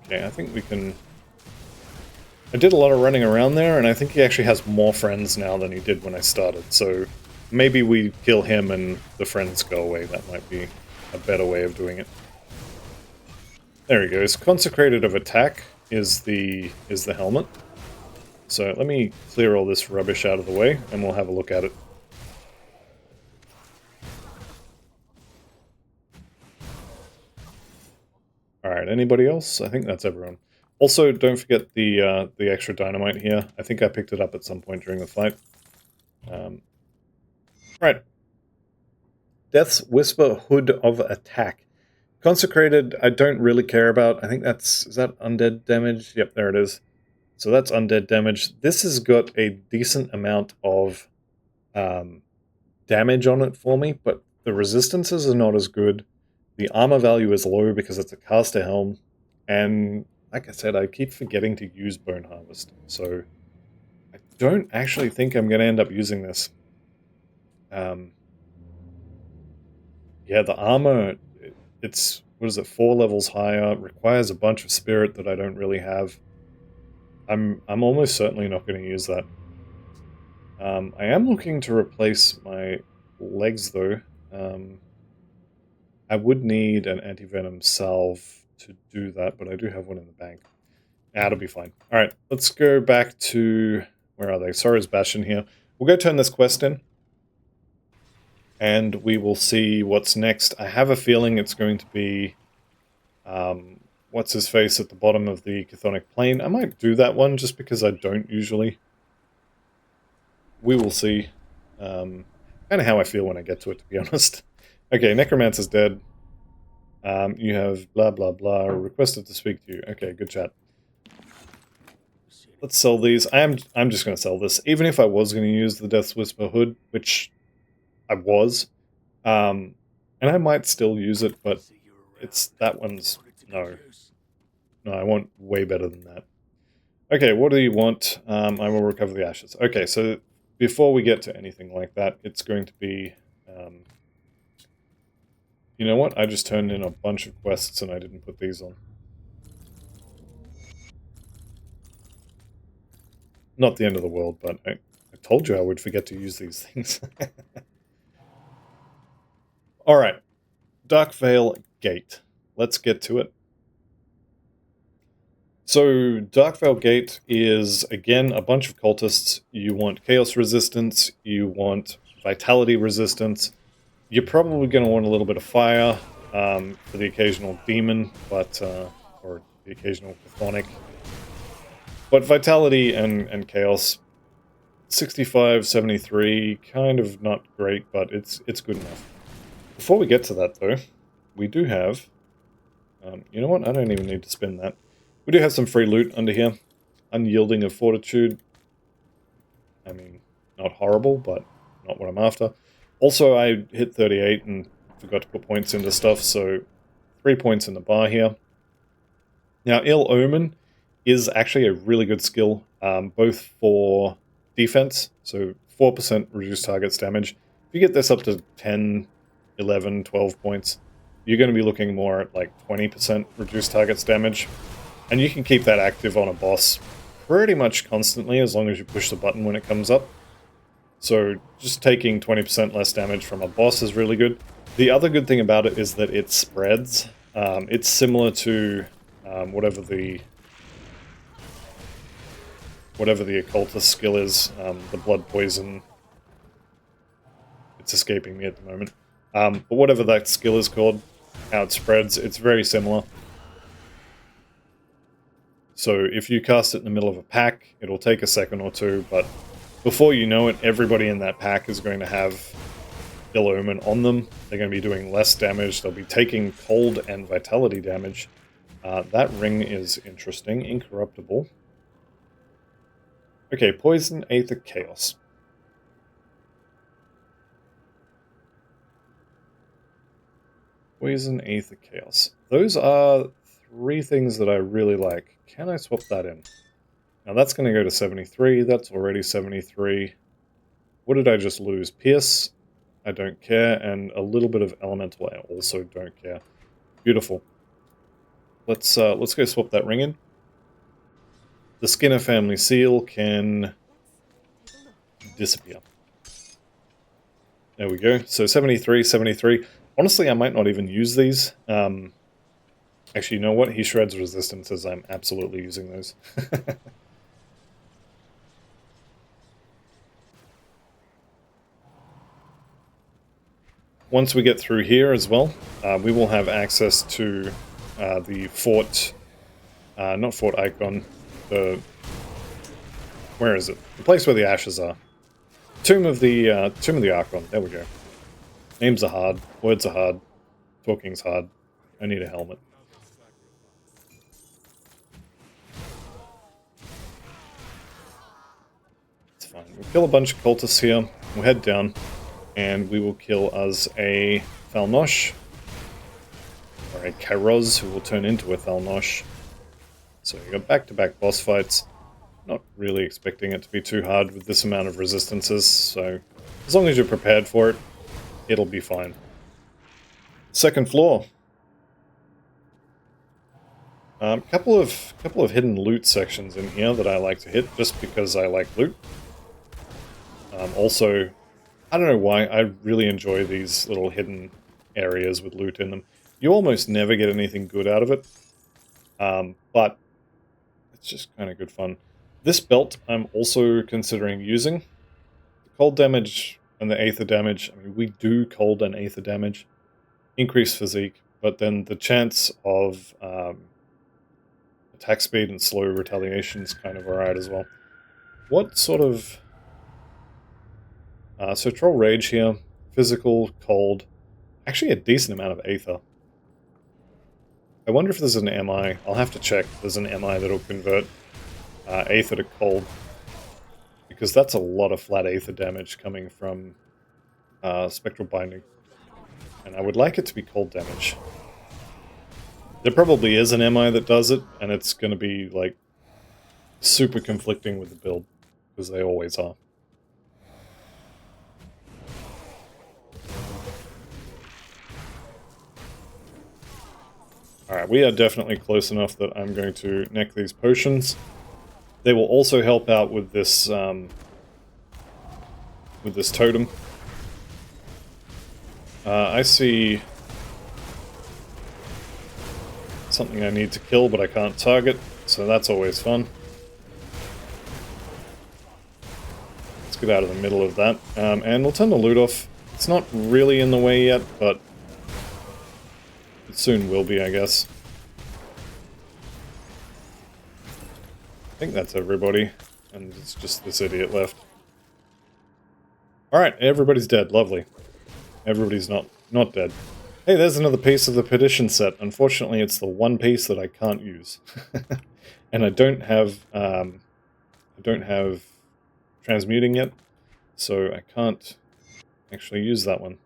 Okay, I think we can... I did a lot of running around there, and I think he actually has more friends now than he did when I started, so maybe we kill him and the friends go away. That might be a better way of doing it. There he goes. Consecrated of Attack is the helmet. So let me clear all this rubbish out of the way, and we'll have a look at it. Alright, anybody else? I think that's everyone. Also, don't forget the extra dynamite here. I think I picked it up at some point during the fight. Right. Death's Whisper Hood of Attack. Consecrated, I don't really care about. I think that's... Is that undead damage? Yep, there it is. So that's undead damage. This has got a decent amount of damage on it for me, but the resistances are not as good. The armor value is low because it's a caster helm, and like I said, I keep forgetting to use Bone Harvest, so I don't actually think I'm going to end up using this. Yeah, the armor, it's, what is it, 4 levels higher, requires a bunch of spirit that I don't really have. I'm almost certainly not going to use that. I am looking to replace my legs, though. I would need an anti-venom salve to do that, but I do have one in the bank. That'll be fine. Alright, let's go back to... Where are they? Sorrow's Bastion here. We'll go turn this quest in, and we will see what's next. I have a feeling it's going to be... what's-his-face at the bottom of the Chthonic Plain. I might do that one, just because I don't usually. We will see. Kind of how I feel when I get to it, to be honest. Okay, Necromancer's dead. You have blah blah blah, requested to speak to you. Okay, good chat. Let's sell these. I'm just going to sell this. Even if I was going to use the Death's Whisper Hood, which I was, and I might still use it, but it's... that one's... No, I want way better than that. Okay, what do you want? I will recover the ashes. Okay, so before we get to anything like that, it's going to be... you know what? I just turned in a bunch of quests and I didn't put these on. Not the end of the world, but I told you I would forget to use these things. Alright. Darkvale Gate. Let's get to it. So, Darkvale Gate is, again, a bunch of cultists. You want Chaos Resistance, you want Vitality Resistance. You're probably going to want a little bit of fire for the occasional demon, but or the occasional chthonic. But Vitality and Chaos, 65, 73, kind of not great, but it's good enough. Before we get to that, though, we do have... you know what? I don't even need to spend that. We do have some free loot under here. Unyielding of Fortitude. I mean, not horrible, but not what I'm after. Also, I hit 38 and forgot to put points into stuff, so 3 points in the bar here. Now, Ill Omen is actually a really good skill, both for defense, so 4% reduced target's damage. If you get this up to 10, 11, 12 points, you're going to be looking more at like 20% reduced target's damage. And you can keep that active on a boss pretty much constantly as long as you push the button when it comes up. So just taking 20% less damage from a boss is really good. The other good thing about it is that it spreads. It's similar to whatever the occultist skill is, the blood poison. It's escaping me at the moment. But whatever that skill is called, how it spreads, it's very similar. So if you cast it in the middle of a pack, it'll take a second or two, but before you know it, everybody in that pack is going to have Ill Omen on them. They're going to be doing less damage. They'll be taking cold and vitality damage. That ring is interesting. Incorruptible. Okay, Poison, Aether, Chaos. Poison, Aether, Chaos. Those are 3 things that I really like. Can I swap that in? Now that's going to go to 73. That's already 73. What did I just lose? Pierce, I don't care, and a little bit of Elemental, I also don't care. Beautiful. Let's go swap that ring in. The Skinner family seal can disappear. There we go. So 73, 73. Honestly, I might not even use these. Actually, you know what? He shreds resistances. I'm absolutely using those. Once we get through here as well, we will have access to the fort, not Fort Icon, where is it? The place where the ashes are. Tomb of the Archon. There we go. Names are hard, words are hard, talking's hard. I need a helmet. It's fine. We'll kill a bunch of cultists here. We'll head down, and we will kill us a Thalnosh, or a Kairos, who will turn into a Thalnosh. So you got back-to-back boss fights. Not really expecting it to be too hard with this amount of resistances, so as long as you're prepared for it, it'll be fine. Second floor. Couple of hidden loot sections in here that I like to hit just because I like loot. Also, I don't know why, I really enjoy these little hidden areas with loot in them. You almost never get anything good out of it, but it's just kind of good fun. This belt I'm also considering using. The cold damage and the aether damage, I mean, we do cold and aether damage. Increased physique, but then the chance of attack speed and slow retaliation is kind of alright as well. What sort of... so Troll Rage here, physical, cold, actually a decent amount of aether. I wonder if there's an MI. I'll have to check if there's an MI that'll convert aether to cold, because that's a lot of flat aether damage coming from Spectral Binding, and I would like it to be cold damage. There probably is an MI that does it, and it's going to be like super conflicting with the build, because they always are. Alright, we are definitely close enough that I'm going to neck these potions. They will also help out with this totem. I see something I need to kill, but I can't target, so that's always fun. Let's get out of the middle of that, and we'll turn the loot off. It's not really in the way yet, but it soon will be, I guess. I think that's everybody, and it's just this idiot left. Alright, everybody's dead, lovely. Everybody's not not dead. Hey, there's another piece of the Perdition set. Unfortunately, it's the one piece that I can't use. And I don't have transmuting yet, so I can't actually use that one.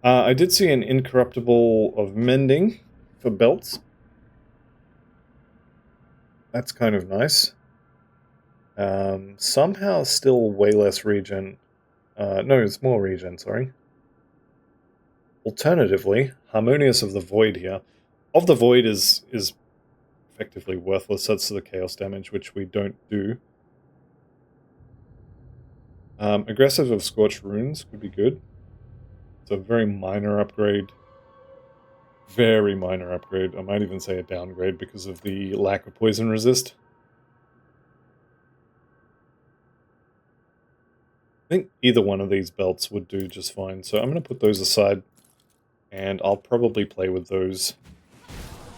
I did see an incorruptible of mending for belts. That's kind of nice. Somehow still way less regen. No, it's more regen, sorry. Alternatively, Harmonious of the Void here. Of the Void is effectively worthless. That's the chaos damage, which we don't do. Aggressive of Scorched Runes could be good. It's a very minor upgrade. Very minor upgrade. I might even say a downgrade because of the lack of poison resist. I think either one of these belts would do just fine, so I'm going to put those aside, and I'll probably play with those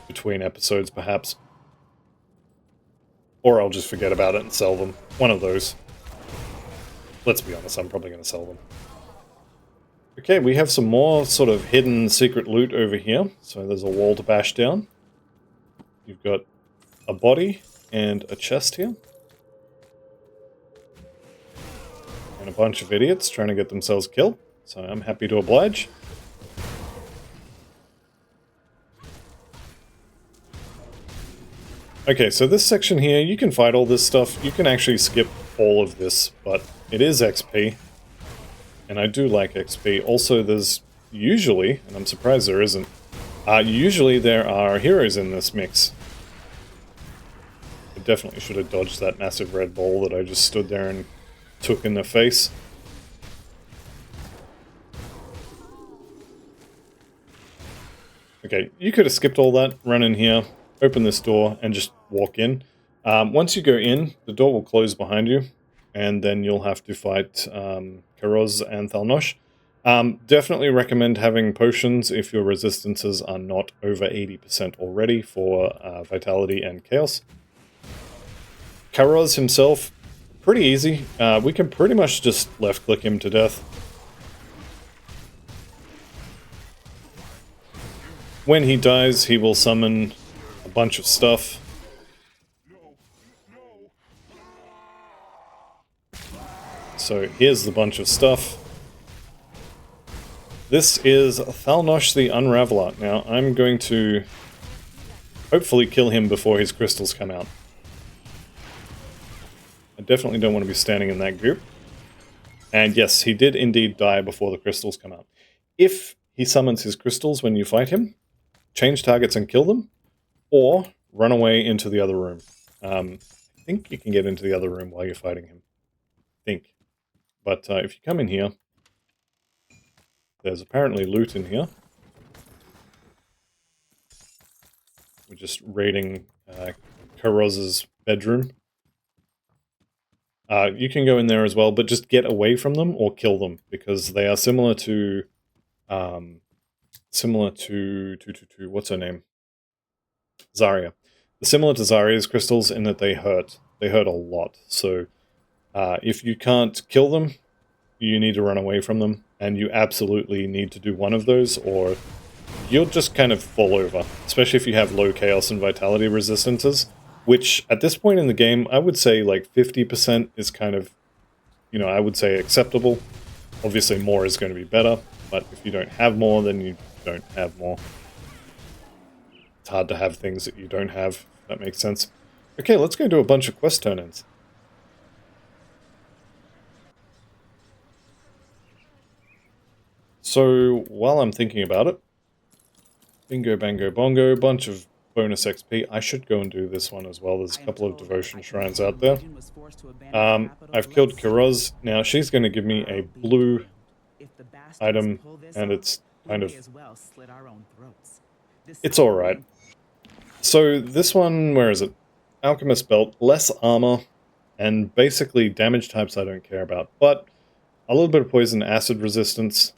between episodes, perhaps. Or I'll just forget about it and sell them. One of those. Let's be honest, I'm probably going to sell them. Okay, we have some more sort of hidden secret loot over here. So there's a wall to bash down. You've got a body and a chest here. And a bunch of idiots trying to get themselves killed. So I'm happy to oblige. Okay, so this section here, you can fight all this stuff. You can actually skip all of this, but it is XP. And I do like XP. Also, there's usually, and I'm surprised there isn't, usually there are heroes in this mix. I definitely should have dodged that massive red ball that I just stood there and took in the face. Okay, you could have skipped all that, run in here, open this door, and just walk in. Once you go in, the door will close behind you, and then you'll have to fight Karoz and Thalnosh. Definitely recommend having potions if your resistances are not over 80% already for Vitality and Chaos. Karoz himself, pretty easy. We can pretty much just left-click him to death. When he dies, he will summon a bunch of stuff. So here's the bunch of stuff. This is Thalnosh the Unraveler. Now I'm going to hopefully kill him before his crystals come out. I definitely don't want to be standing in that group. And yes, he did indeed die before the crystals come out. If he summons his crystals when you fight him, change targets and kill them, or run away into the other room. I think you can get into the other room while you're fighting him. I think. But if you come in here, there's apparently loot in here. We're just raiding Karoz's bedroom. You can go in there as well, but just get away from them or kill them, because they are similar to what's her name? Zarya. They're similar to Zarya's crystals in that they hurt. They hurt a lot. So if you can't kill them, you need to run away from them, and you absolutely need to do one of those, or you'll just kind of fall over, especially if you have low chaos and vitality resistances, which at this point in the game, I would say like 50% is kind of, I would say acceptable. Obviously more is going to be better, but if you don't have more, then you don't have more. It's hard to have things that you don't have, if that makes sense. Okay, let's go do a bunch of quest turn-ins. So, while I'm thinking about it, bingo, bango, bongo, bunch of bonus XP. I should go and do this one as well. There's a couple of devotion shrines out there. I've killed Karoz. Now, she's going to give me a blue item, and it's kind of... It's alright. So, this one, where is it? Alchemist Belt, less armor, and basically damage types I don't care about, but a little bit of poison acid resistance,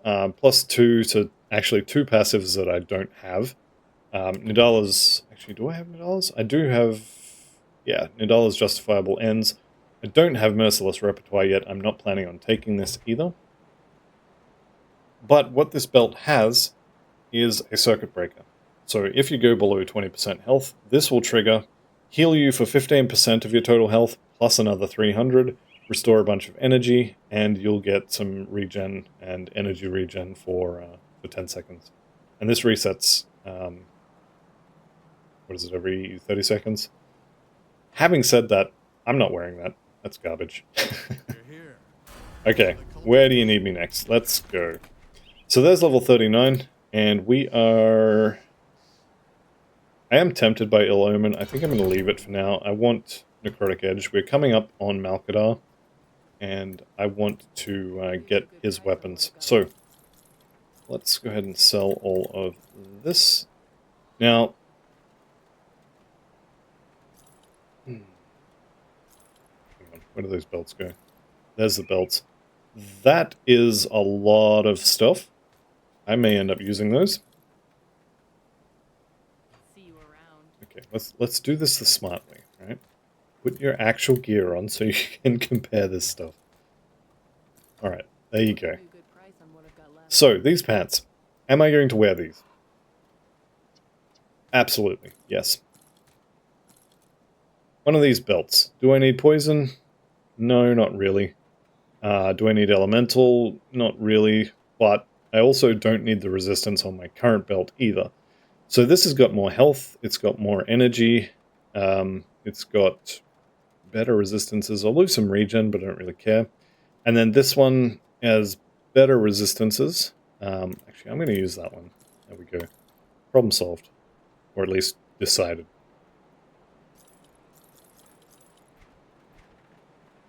plus 2 to actually 2 passives that I don't have. Nidala's... Actually, do I have Nidala's? I do have... Yeah, Nidala's Justifiable Ends. I don't have Merciless Repertoire yet. I'm not planning on taking this either. But what this belt has is a circuit breaker. So if you go below 20% health, this will trigger, heal you for 15% of your total health, plus another 300, restore a bunch of energy, and you'll get some regen and energy regen for 10 seconds. And this resets, what is it, every 30 seconds? Having said that, I'm not wearing that. That's garbage. Okay, where do you need me next? Let's go. So there's level 39, and we are... I am tempted by Ill Omen. I think I'm going to leave it for now. I want Necrotic Edge. We're coming up on Malkadar, and I want to get his weapons. So, let's go ahead and sell all of this. Now... Hang on, where do those belts go? There's the belts. That is a lot of stuff. I may end up using those. See you around. Okay, let's do this the smart way, right? Put your actual gear on so you can compare this stuff. Alright, there you go. So, these pants. Am I going to wear these? Absolutely, yes. One of these belts. Do I need poison? No, not really. Do I need elemental? Not really, but I also don't need the resistance on my current belt either. So this has got more health, it's got more energy, it's got better resistances. I'll lose some regen, but I don't really care. And then this one has better resistances. Actually, I'm going to use that one. There we go. Problem solved. Or at least decided.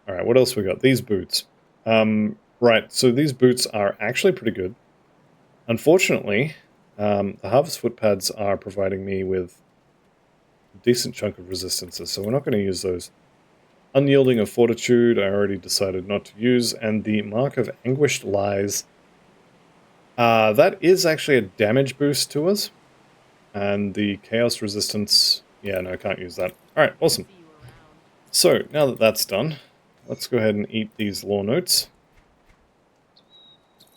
Alright, what else we got? These boots. Right, so these boots are actually pretty good. Unfortunately, the Harvest Foot Pads are providing me with a decent chunk of resistances, so we're not going to use those. Unyielding of Fortitude, I already decided not to use, and the Mark of Anguished Lies. That is actually a damage boost to us. And the Chaos Resistance, yeah, no, I can't use that. Alright, awesome. So, now that that's done, let's go ahead and eat these lore notes.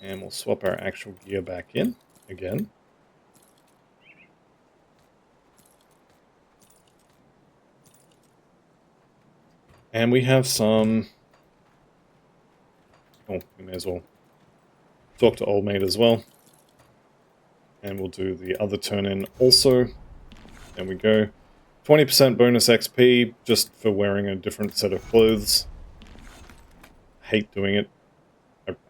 And we'll swap our actual gear back in, again. And we have some... Oh, we may as well talk to Old Mate as well. And we'll do the other turn-in also. There we go. 20% bonus XP, just for wearing a different set of clothes. Hate doing it.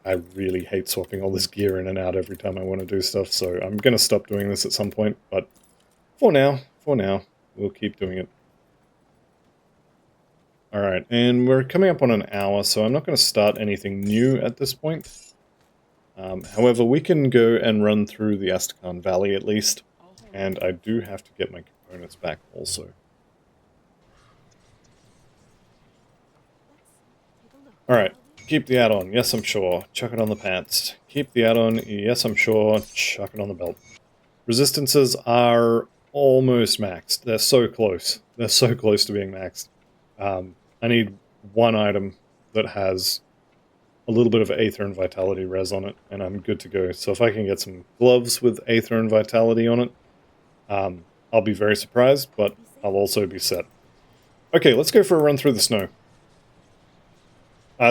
I really hate swapping all this gear in and out every time I want to do stuff, so I'm going to stop doing this at some point, but for now, we'll keep doing it. Alright, and we're coming up on an hour, so I'm not going to start anything new at this point. However, we can go and run through the Asterkarn Valley at least, and I do have to get my components back also. Alright. Keep the add-on, yes I'm sure. Chuck it on the pants. Keep the add-on, yes I'm sure. Chuck it on the belt. Resistances are almost maxed. They're so close. They're so close to being maxed. I need one item that has a little bit of Aether and Vitality res on it, and I'm good to go. So if I can get some gloves with Aether and Vitality on it, I'll be very surprised, but I'll also be set. Okay, let's go for a run through the snow.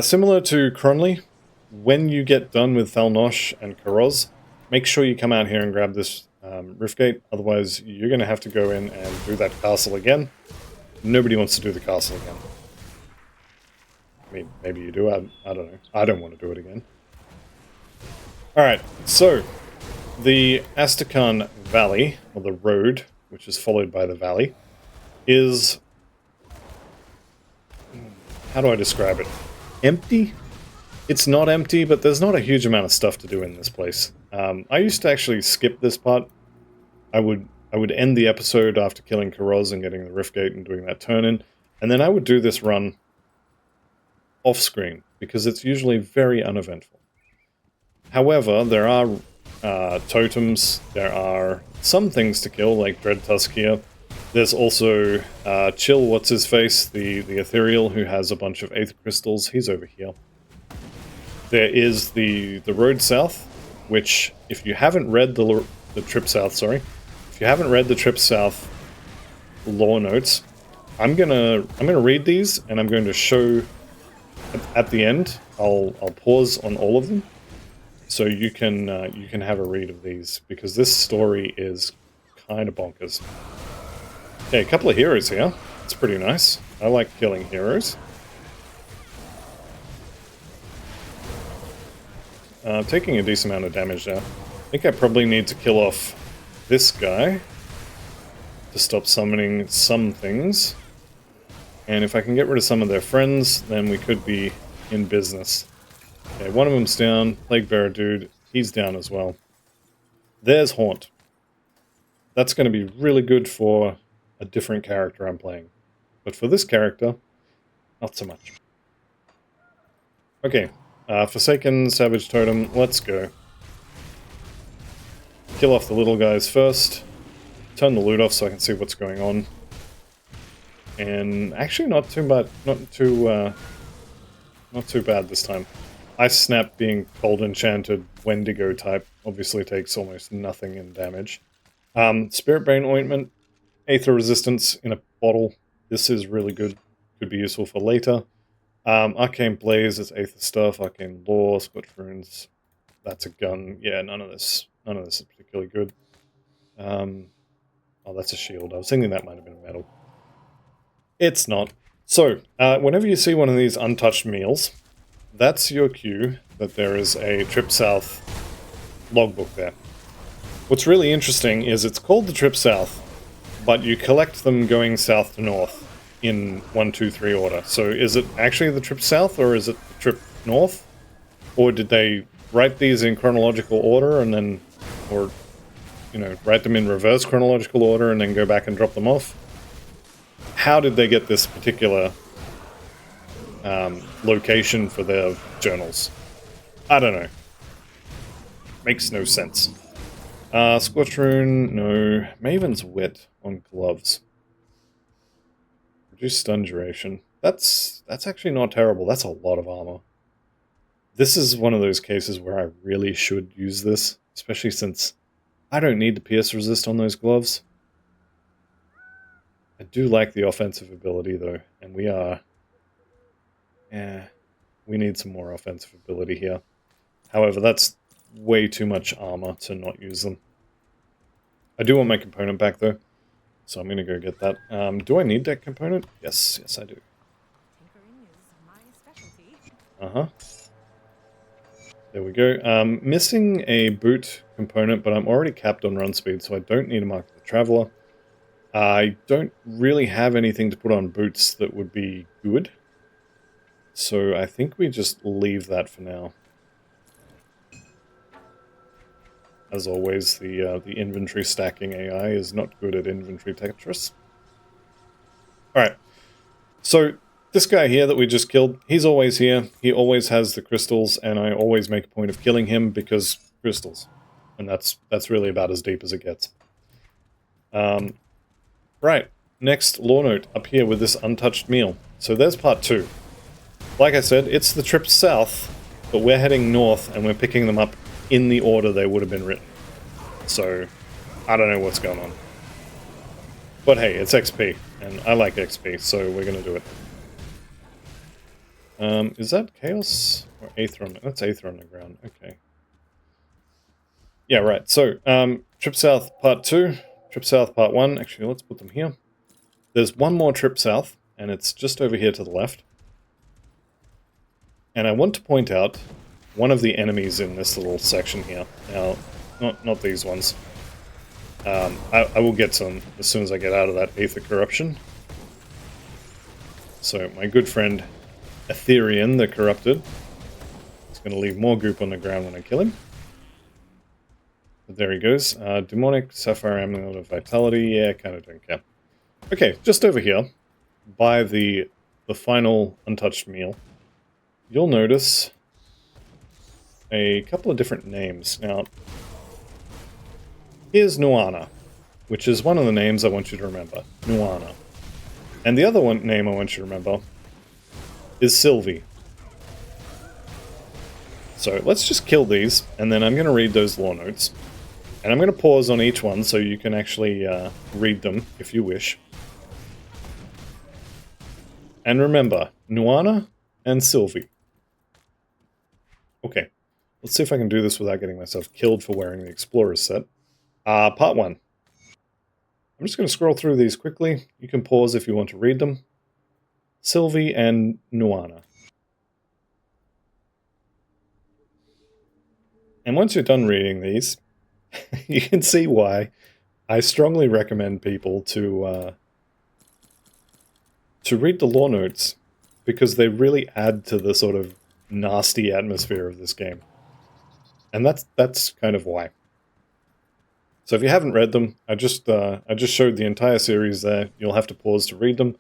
Similar to Cronley, when you get done with Thalnosh and Karoz, make sure you come out here and grab this Riftgate, otherwise you're going to have to go in and do that castle again. Nobody wants to do the castle again. I mean, maybe you do, I don't know. I don't want to do it again. Alright, so, the Asterkarn Valley, or the road, which is followed by the valley, is... how do I describe it? Empty? It's not empty, but there's not a huge amount of stuff to do in this place. I used to actually skip this part. I would end the episode after killing Karoz and getting the Riftgate and doing that turn-in, and then I would do this run off-screen, because it's usually very uneventful. However, there are totems, there are some things to kill, like Dread Tusk here. There's also Chill, what's-his-face, the Ethereal, who has a bunch of Aether Crystals. He's over here. There is the road south, which, if you haven't read the Trip South, sorry, if you haven't read the Trip South lore notes, I'm gonna read these, and I'm going to show at the end. I'll pause on all of them, so you can have a read of these, because this story is kind of bonkers. Okay, a couple of heroes here. It's pretty nice. I like killing heroes. Taking a decent amount of damage now. I think I probably need to kill off this guy to stop summoning some things. And if I can get rid of some of their friends, then we could be in business. Okay, one of them's down. Plague Bearer dude, he's down as well. There's Haunt. That's going to be really good for a different character I'm playing. But for this character, not so much. Okay, Forsaken Savage Totem, let's go. Kill off the little guys first. Turn the loot off so I can see what's going on. And actually not too bad this time. Ice Snap, being cold enchanted Wendigo type, obviously takes almost nothing in damage. Spirit Bane Ointment, Aether Resistance in a bottle. This is really good. Could be useful for later. Arcane Blaze is Aether stuff. Arcane Lore, Scorch Runes. That's a gun. Yeah, none of this is particularly good. Oh, that's a shield. I was thinking that might have been a metal. It's not. So, whenever you see one of these untouched meals, that's your cue that there is a Trip South logbook there. What's really interesting is it's called the Trip South, but you collect them going south to north in 1, 2, 3 order. So is it actually the Trip South, or is it the Trip North? Or did they write these in chronological order and then, or, you know, write them in reverse chronological order and then go back and drop them off? How did they get this particular location for their journals? I don't know. Makes no sense. Scorch Rune, no. Maven's Wit on gloves. Reduce stun duration. That's actually not terrible. That's a lot of armor. This is one of those cases where I really should use this, especially since I don't need the pierce resist on those gloves. I do like the offensive ability though, and we are... we need some more offensive ability here. However, that's way too much armor to not use them. I do want my component back though, so I'm going to go get that. Do I need that component? Yes, I do. Uh-huh. There we go. Missing a boot component, but I'm already capped on run speed, so I don't need to mark the Traveler. I don't really have anything to put on boots that would be good, so I think we just leave that for now. As always, the inventory stacking AI is not good at inventory Tetris. Alright, so this guy here that we just killed, he's always here. He always has the crystals, and I always make a point of killing him because crystals. And that's really about as deep as it gets. Right, next lore note up here with this untouched meal. So there's part 2. Like I said, it's the trip south, but we're heading north and we're picking them up in the order they would have been written. So, I don't know what's going on. But hey, it's XP, and I like XP, so we're gonna do it. Is that Chaos? Or Aether on... That's Aether on the ground, okay. Yeah, right, so, Trip South Part 2, Trip South Part 1, actually let's put them here. There's one more Trip South, and it's just over here to the left. And I want to point out one of the enemies in this little section here. Now, not these ones. I will get some as soon as I get out of that Aether Corruption. So, my good friend Etherean, the Corrupted, is going to leave more goop on the ground when I kill him. But there he goes. Demonic Sapphire Amulet of Vitality. Yeah, kind of don't care. Okay, just over here, by the final untouched meal, you'll notice a couple of different names. Now, here's Nuana, which is one of the names I want you to remember. Nuana. And the other name I want you to remember is Sylvie. So let's just kill these, and then I'm going to read those lore notes. And I'm going to pause on each one so you can actually read them if you wish. And remember, Nuana and Sylvie. Okay, let's see if I can do this without getting myself killed for wearing the Explorer's set. Part 1. I'm just going to scroll through these quickly. You can pause if you want to read them. Sylvie and Nuana. And once you're done reading these, you can see why I strongly recommend people to read the lore notes, because they really add to the sort of nasty atmosphere of this game. And that's kind of why. So if you haven't read them, I just showed the entire series there. You'll have to pause to read them.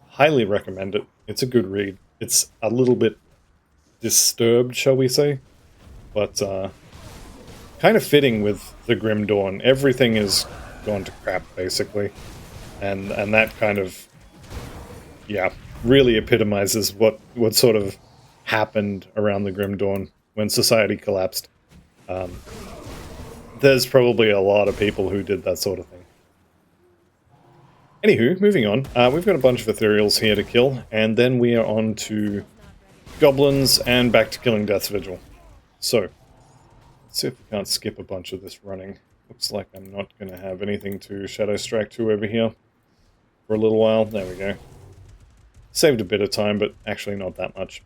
Highly recommend it. It's a good read. It's a little bit disturbed, shall we say, but kind of fitting with the Grim Dawn. Everything is gone to crap, basically, and that kind of, yeah, really epitomizes what sort of happened around the Grim Dawn when society collapsed. There's probably a lot of people who did that sort of thing. Anywho, moving on, we've got a bunch of ethereals here to kill, and then we are on to goblins and back to killing Death's Vigil. So, let's see if we can't skip a bunch of this running. Looks like I'm not going to have anything to Shadow Strike to over here for a little while. There we go. Saved a bit of time, but actually not that much.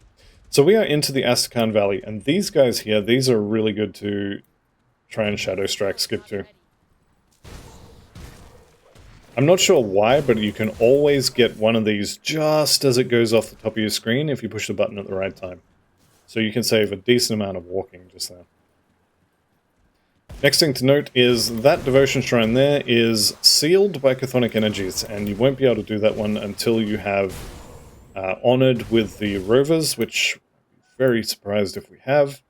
So we are into the Asterkarn Valley, and these guys here, these are really good to try and Shadow Strike skip to. I'm not sure why, but you can always get one of these just as it goes off the top of your screen if you push the button at the right time. So you can save a decent amount of walking just there. Next thing to note is that Devotion Shrine there is sealed by Chthonic energies, and you won't be able to do that one until you have honored with the Rovers, which I'm very surprised if we have.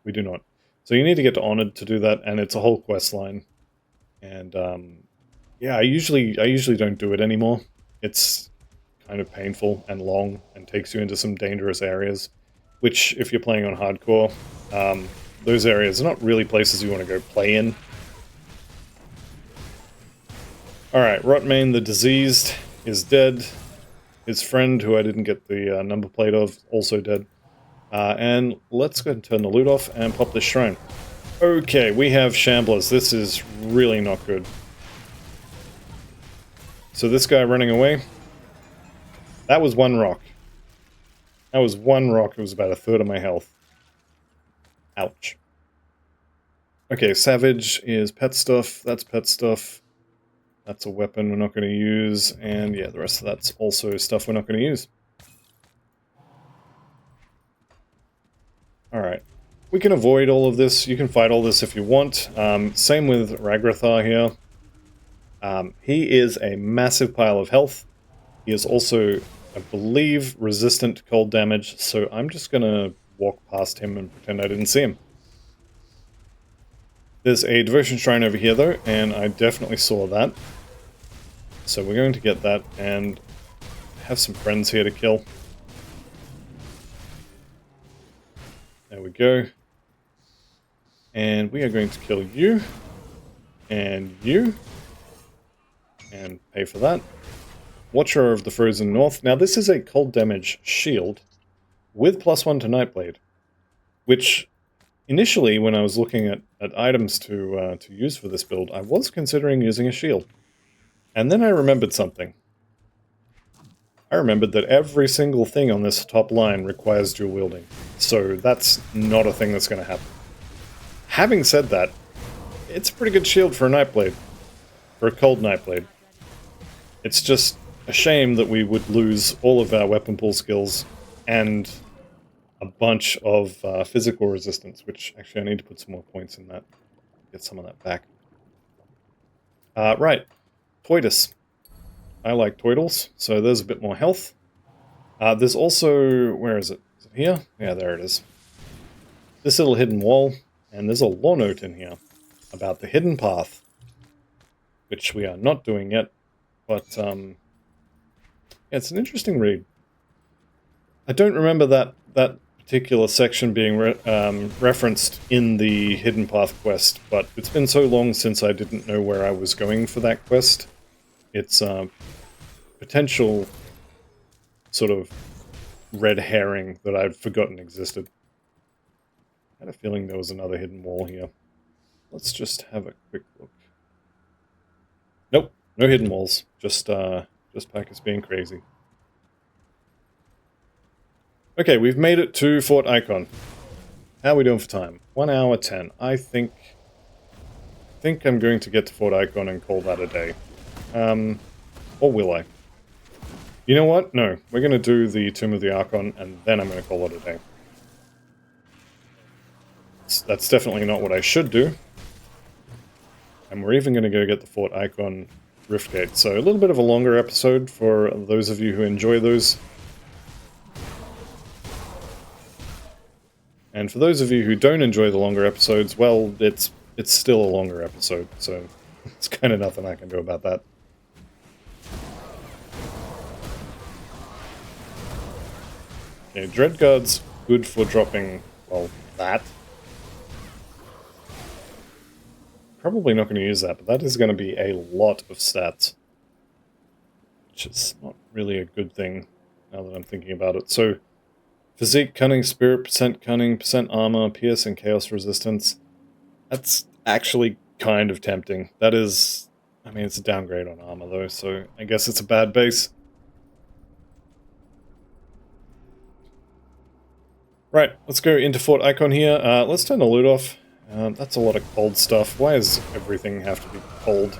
We do not. So you need to get to honored to do that, and it's a whole quest line. And yeah, I usually don't do it anymore. It's kind of painful and long and takes you into some dangerous areas, which if you're playing on hardcore, those areas are not really places you want to go play in. Alright, Rotmane the Diseased is dead. His friend, who I didn't get the number plate of, also dead. And let's go ahead and turn the loot off and pop this shrine. Okay, we have Shamblers. This is really not good. So this guy running away, that was one rock. That was one rock. It was about a third of my health. Ouch. Okay, Savage is pet stuff. That's pet stuff. That's a weapon we're not going to use. And yeah, the rest of that's also stuff we're not going to use. Alright. We can avoid all of this. You can fight all this if you want. Same with Ragrathar here. He is a massive pile of health. He is also, I believe, resistant to cold damage, so I'm just going to walk past him and pretend I didn't see him. There's a Devotion Shrine over here, though, and I definitely saw that. So we're going to get that and have some friends here to kill. There we go. And we are going to kill you. And you. And pay for that. Watcher of the Frozen North. Now this is a cold damage shield with +1 to Nightblade, which initially when I was looking at items to use for this build, I was considering using a shield. And then I remembered something. I remembered that every single thing on this top line requires dual wielding, so that's not a thing that's going to happen. Having said that, it's a pretty good shield for a Nightblade, for a cold Nightblade. It's just a shame that we would lose all of our weapon pool skills and a bunch of physical resistance, which actually I need to put some more points in that. Get some of that back. Right. Toidus. I like Toidles, so there's a bit more health. There's also... where is it? Is it here? Yeah, there it is. This little hidden wall, and there's a lore note in here about the hidden path, which we are not doing yet, but yeah, it's an interesting read. I don't remember that particular section being referenced in the Hidden Path quest, but it's been so long since I didn't know where I was going for that quest. It's potential sort of red herring that I'd forgotten existed. I had a feeling there was another hidden wall here. Let's just have a quick look. Nope, no hidden walls. Just Packers being crazy. Okay, we've made it to Fort Icon. How are we doing for time? 1 hour 10. I think I'm going to get to Fort Icon and call that a day. Or will I? You know what? No, we're going to do the Tomb of the Archon, and then I'm going to call it a day. That's definitely not what I should do. And we're even going to go get the Fort Icon Riftgate. So a little bit of a longer episode for those of you who enjoy those. And for those of you who don't enjoy the longer episodes, well, it's still a longer episode, so it's kind of nothing I can do about that. Okay, Dreadguard's good for dropping, well, that. Probably not going to use that, but that is going to be a lot of stats. Which is not really a good thing, now that I'm thinking about it. So, Physique, Cunning, Spirit, percent Cunning, percent Armor, Pierce, and Chaos Resistance. That's actually kind of tempting. That is... I mean, it's a downgrade on Armor, though, so I guess it's a bad base. Right, let's go into Fort Icon here. Let's turn the loot off. That's a lot of cold stuff. Why does everything have to be cold?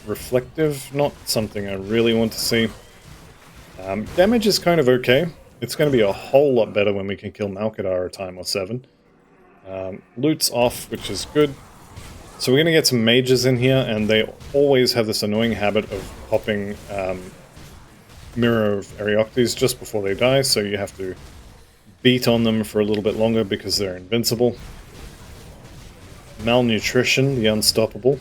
Reflective, not something I really want to see. Damage is kind of okay. It's going to be a whole lot better when we can kill Malkadar a time or 7. Loot's off, which is good. So we're going to get some mages in here, and they always have this annoying habit of popping Mirror of Erioctes just before they die, so you have to beat on them for a little bit longer because they're invincible. Malnutrition, the Unstoppable.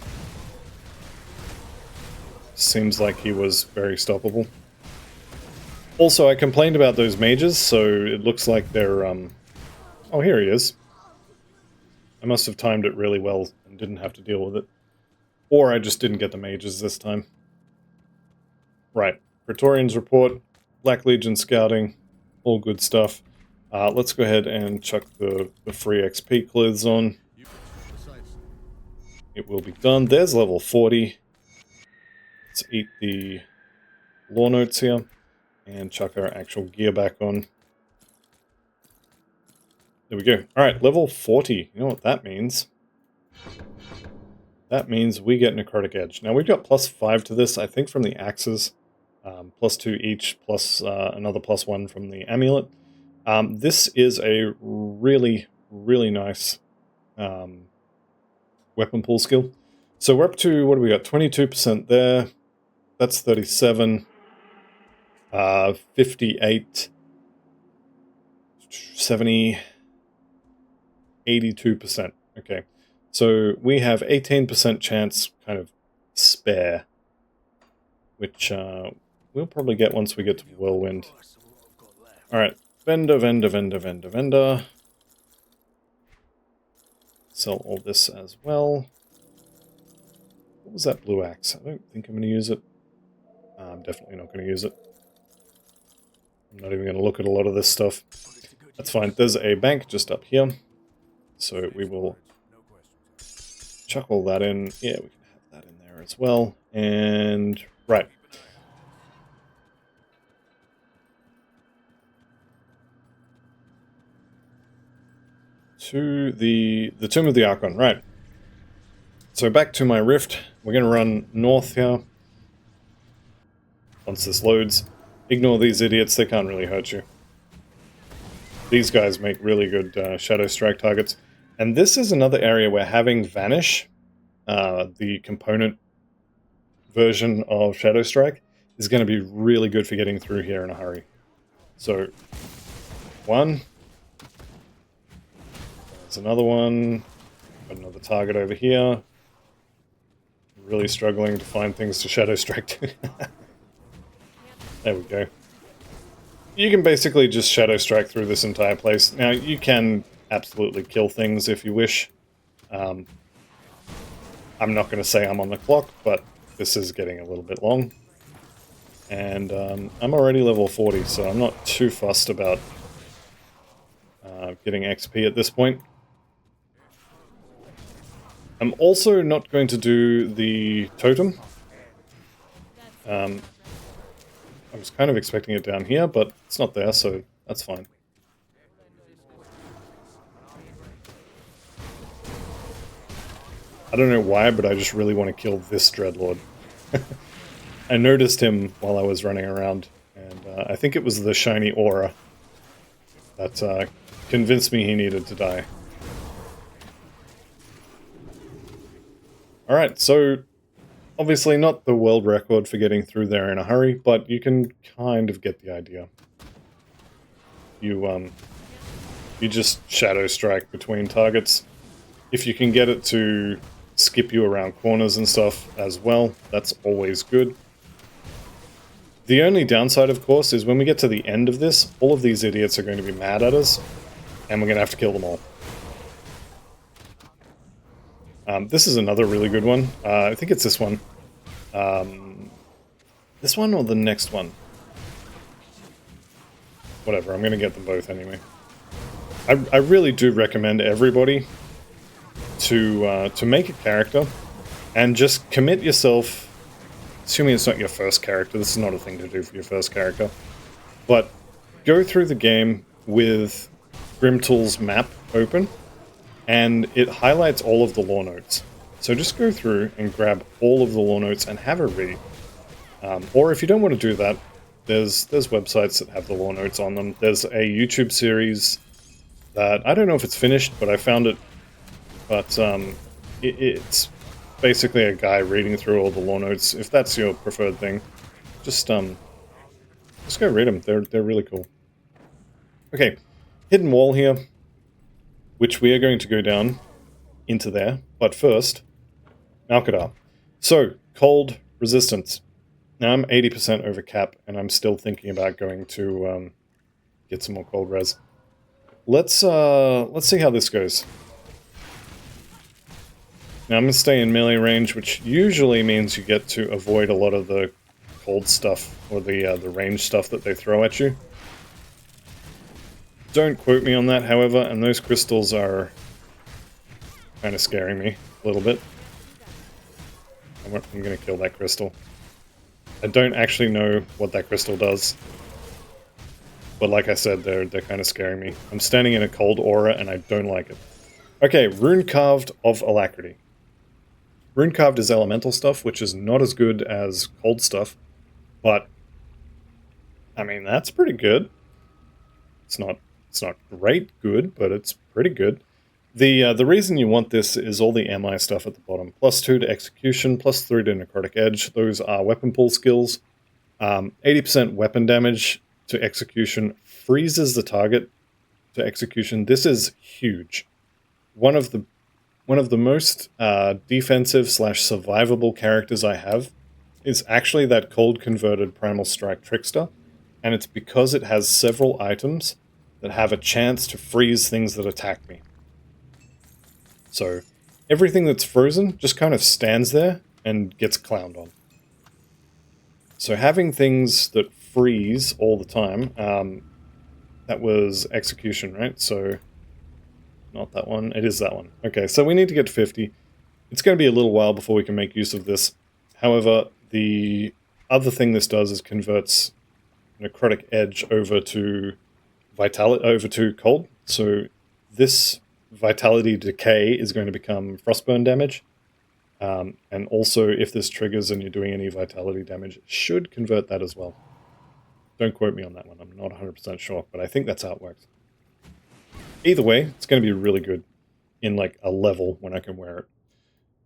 Seems like he was very stoppable. Also, I complained about those mages, so it looks like they're... Oh, here he is. I must have timed it really well and didn't have to deal with it. Or I just didn't get the mages this time. Right. Praetorian's report, Black Legion scouting, all good stuff. Let's go ahead and chuck the free XP clothes on. It will be done. There's level 40. Let's eat the lore notes here and chuck our actual gear back on. There we go. Alright, level 40. You know what that means? That means we get Necrotic Edge. Now we've got +5 to this, I think from the axes. +2 each, plus another +1 from the amulet. This is a really, really nice weapon pool skill. So we're up to, what do we got? 22% there. That's 37. 58. 70. 82%. Okay. So we have 18% chance kind of spare, which we'll probably get once we get to Whirlwind. Alright. Vendor. Sell all this as well. What was that blue axe? I don't think I'm going to use it. I'm definitely not going to use it. I'm not even going to look at a lot of this stuff. That's fine. There's a bank just up here. So we will chuck all that in. Yeah, we can have that in there as well. And, right. To the Tomb of the Archon, right. So back to my rift. We're going to run north here. Once this loads. Ignore these idiots, they can't really hurt you. These guys make really good Shadow Strike targets. And this is another area where having Vanish, the component version of Shadow Strike, is going to be really good for getting through here in a hurry. So, one. There's another one. Got another target over here. really struggling to find things to Shadow Strike to. There we go. You can basically just Shadow Strike through this entire place. Now, you can absolutely kill things if you wish. I'm not going to say I'm on the clock, but this is getting a little bit long. And I'm already level 40, so I'm not too fussed about getting XP at this point. I'm also not going to do the totem. I was kind of expecting it down here, but it's not there, so that's fine. I don't know why, but I just really want to kill this Dreadlord. I noticed him while I was running around, and I think it was the shiny aura that convinced me he needed to die. Alright, so obviously not the world record for getting through there in a hurry, but you can kind of get the idea. You just Shadow Strike between targets. If you can get it to skip you around corners and stuff as well, that's always good. The only downside, of course, is when we get to the end of this, all of these idiots are going to be mad at us, and we're going to have to kill them all. This is another really good one. I think it's this one. This one or the next one? Whatever, I'm going to get them both anyway. I really do recommend everybody to make a character and just commit yourself, assuming it's not your first character, this is not a thing to do for your first character, but go through the game with Grimtool's map open, and it highlights all of the lore notes. So just go through and grab all of the lore notes and have a read. Or if you don't want to do that, there's websites that have the lore notes on them. There's a YouTube series that, I don't know if it's finished, but I found it. But it's basically a guy reading through all the lore notes. If that's your preferred thing, just go read them. They're really cool. Okay, hidden wall here, which we are going to go down into there. But first, Malkadar. So, cold resistance. Now I'm 80% over cap, and I'm still thinking about going to get some more cold res. Let's see how this goes. Now I'm going to stay in melee range, which usually means you get to avoid a lot of the cold stuff, or the range stuff that they throw at you. Don't quote me on that, however, and those crystals are kind of scaring me a little bit. I'm going to kill that crystal. I don't actually know what that crystal does, but like I said, they're kind of scaring me. I'm standing in a cold aura, and I don't like it. Okay, Rune Carved of Alacrity. Rune Carved is elemental stuff, which is not as good as cold stuff, but I mean, that's pretty good. It's not great good, but it's pretty good. The reason you want this is all the MI stuff at the bottom. +2 to execution, +3 to necrotic edge. Those are weapon pull skills. 80% weapon damage to execution, freezes the target to execution. This is huge. One of the most defensive / survivable characters I have is actually that cold converted Primal Strike Trickster, and it's because it has several items that have a chance to freeze things that attack me. So everything that's frozen just kind of stands there and gets clowned on. So having things that freeze all the time, that was execution, right? So not that one, it is that one. Okay, so we need to get to 50. It's going to be a little while before we can make use of this. However, the other thing this does is converts necrotic edge over to vitality, over to cold. So this vitality decay is going to become frostburn damage. And also, if this triggers and you're doing any vitality damage, it should convert that as well. Don't quote me on that one, I'm not 100% sure, but I think that's how it works. Either way, it's going to be really good in like a level when I can wear it.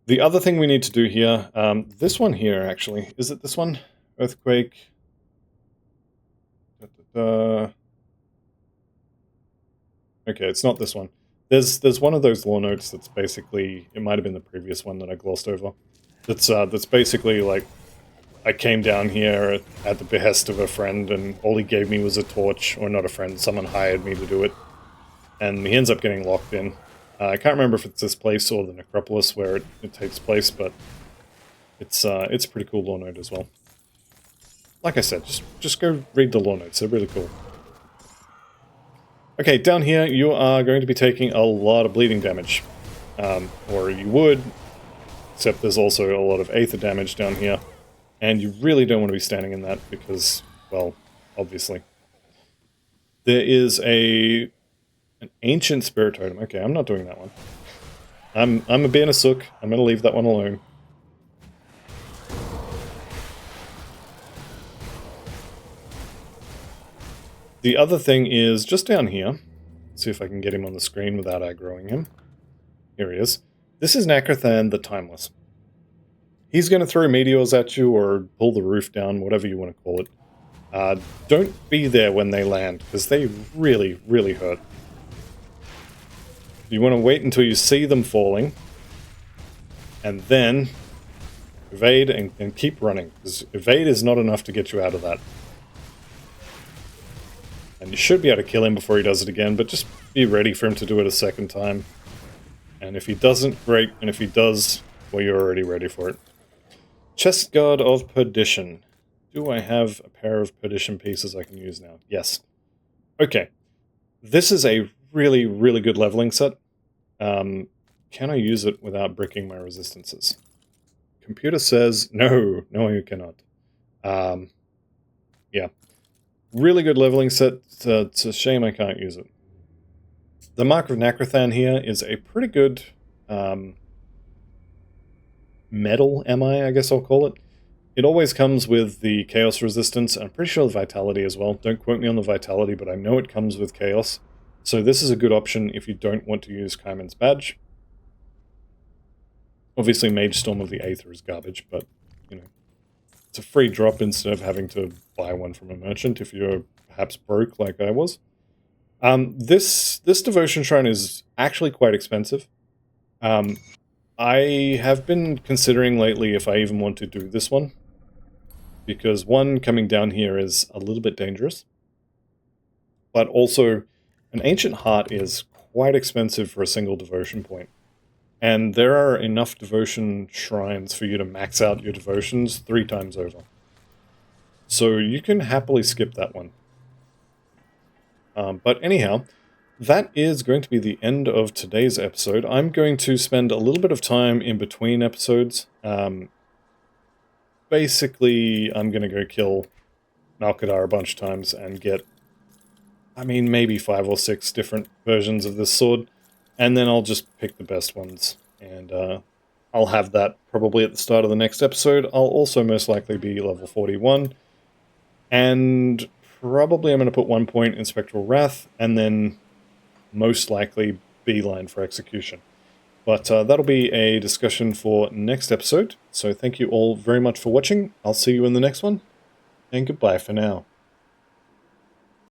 The other thing we need to do here, this one here actually, is it this one? Earthquake. Okay, it's not this one. There's one of those lore notes that's basically, it might have been the previous one that I glossed over. That's basically like, I came down here at the behest of a friend, and all he gave me was a torch, or not a friend, someone hired me to do it, and he ends up getting locked in. I can't remember if it's this place or the necropolis where it takes place, but it's a pretty cool lore note as well. Like I said, just go read the lore notes, they're really cool. Okay, down here you are going to be taking a lot of bleeding damage. Or you would, except there's also a lot of aether damage down here. And you really don't want to be standing in that because, well, obviously. There is an ancient spirit totem. Okay, I'm not doing that one. I'm a being a sook. I'm going to leave that one alone. The other thing is just down here. Let's see if I can get him on the screen without aggroing him. Here he is. This is Nakrathan the Timeless. He's going to throw meteors at you or pull the roof down, whatever you want to call it. Don't be there when they land, because they really, really hurt. You want to wait until you see them falling, and then evade and keep running, because evade is not enough to get you out of that. And you should be able to kill him before he does it again, but just be ready for him to do it a second time. And if he doesn't, great, and if he does, well, you're already ready for it. Chest Guard of Perdition. Do I have a pair of Perdition pieces I can use now? Yes. Okay. This is a really, really good leveling set. Can I use it without bricking my resistances? Computer says no. No, you cannot. Yeah. Really good leveling set. It's a shame I can't use it. The Mark of Nakrathan here is a pretty good metal MI, I guess I'll call it. It always comes with the Chaos resistance, and I'm pretty sure the Vitality as well. Don't quote me on the Vitality, but I know it comes with Chaos. So this is a good option if you don't want to use Kaiman's Badge. Obviously, Mage Storm of the Aether is garbage, but, you know, it's a free drop instead of having to buy one from a merchant if you're perhaps broke like I was. This Devotion Shrine is actually quite expensive. I have been considering lately if I even want to do this one, because one, coming down here is a little bit dangerous, but also an Ancient Heart is quite expensive for a single devotion point. And there are enough devotion shrines for you to max out your devotions 3 times over. So you can happily skip that one. But anyhow, that is going to be the end of today's episode. I'm going to spend a little bit of time in between episodes. Basically, I'm going to go kill Malkadar a bunch of times and get, I mean, maybe 5 or 6 different versions of this sword. And then I'll just pick the best ones. And I'll have that probably at the start of the next episode. I'll also most likely be level 41. And probably I'm going to put 1 point in Spectral Wrath, and then most likely beeline for execution. But that'll be a discussion for next episode. So thank you all very much for watching. I'll see you in the next one, and goodbye for now.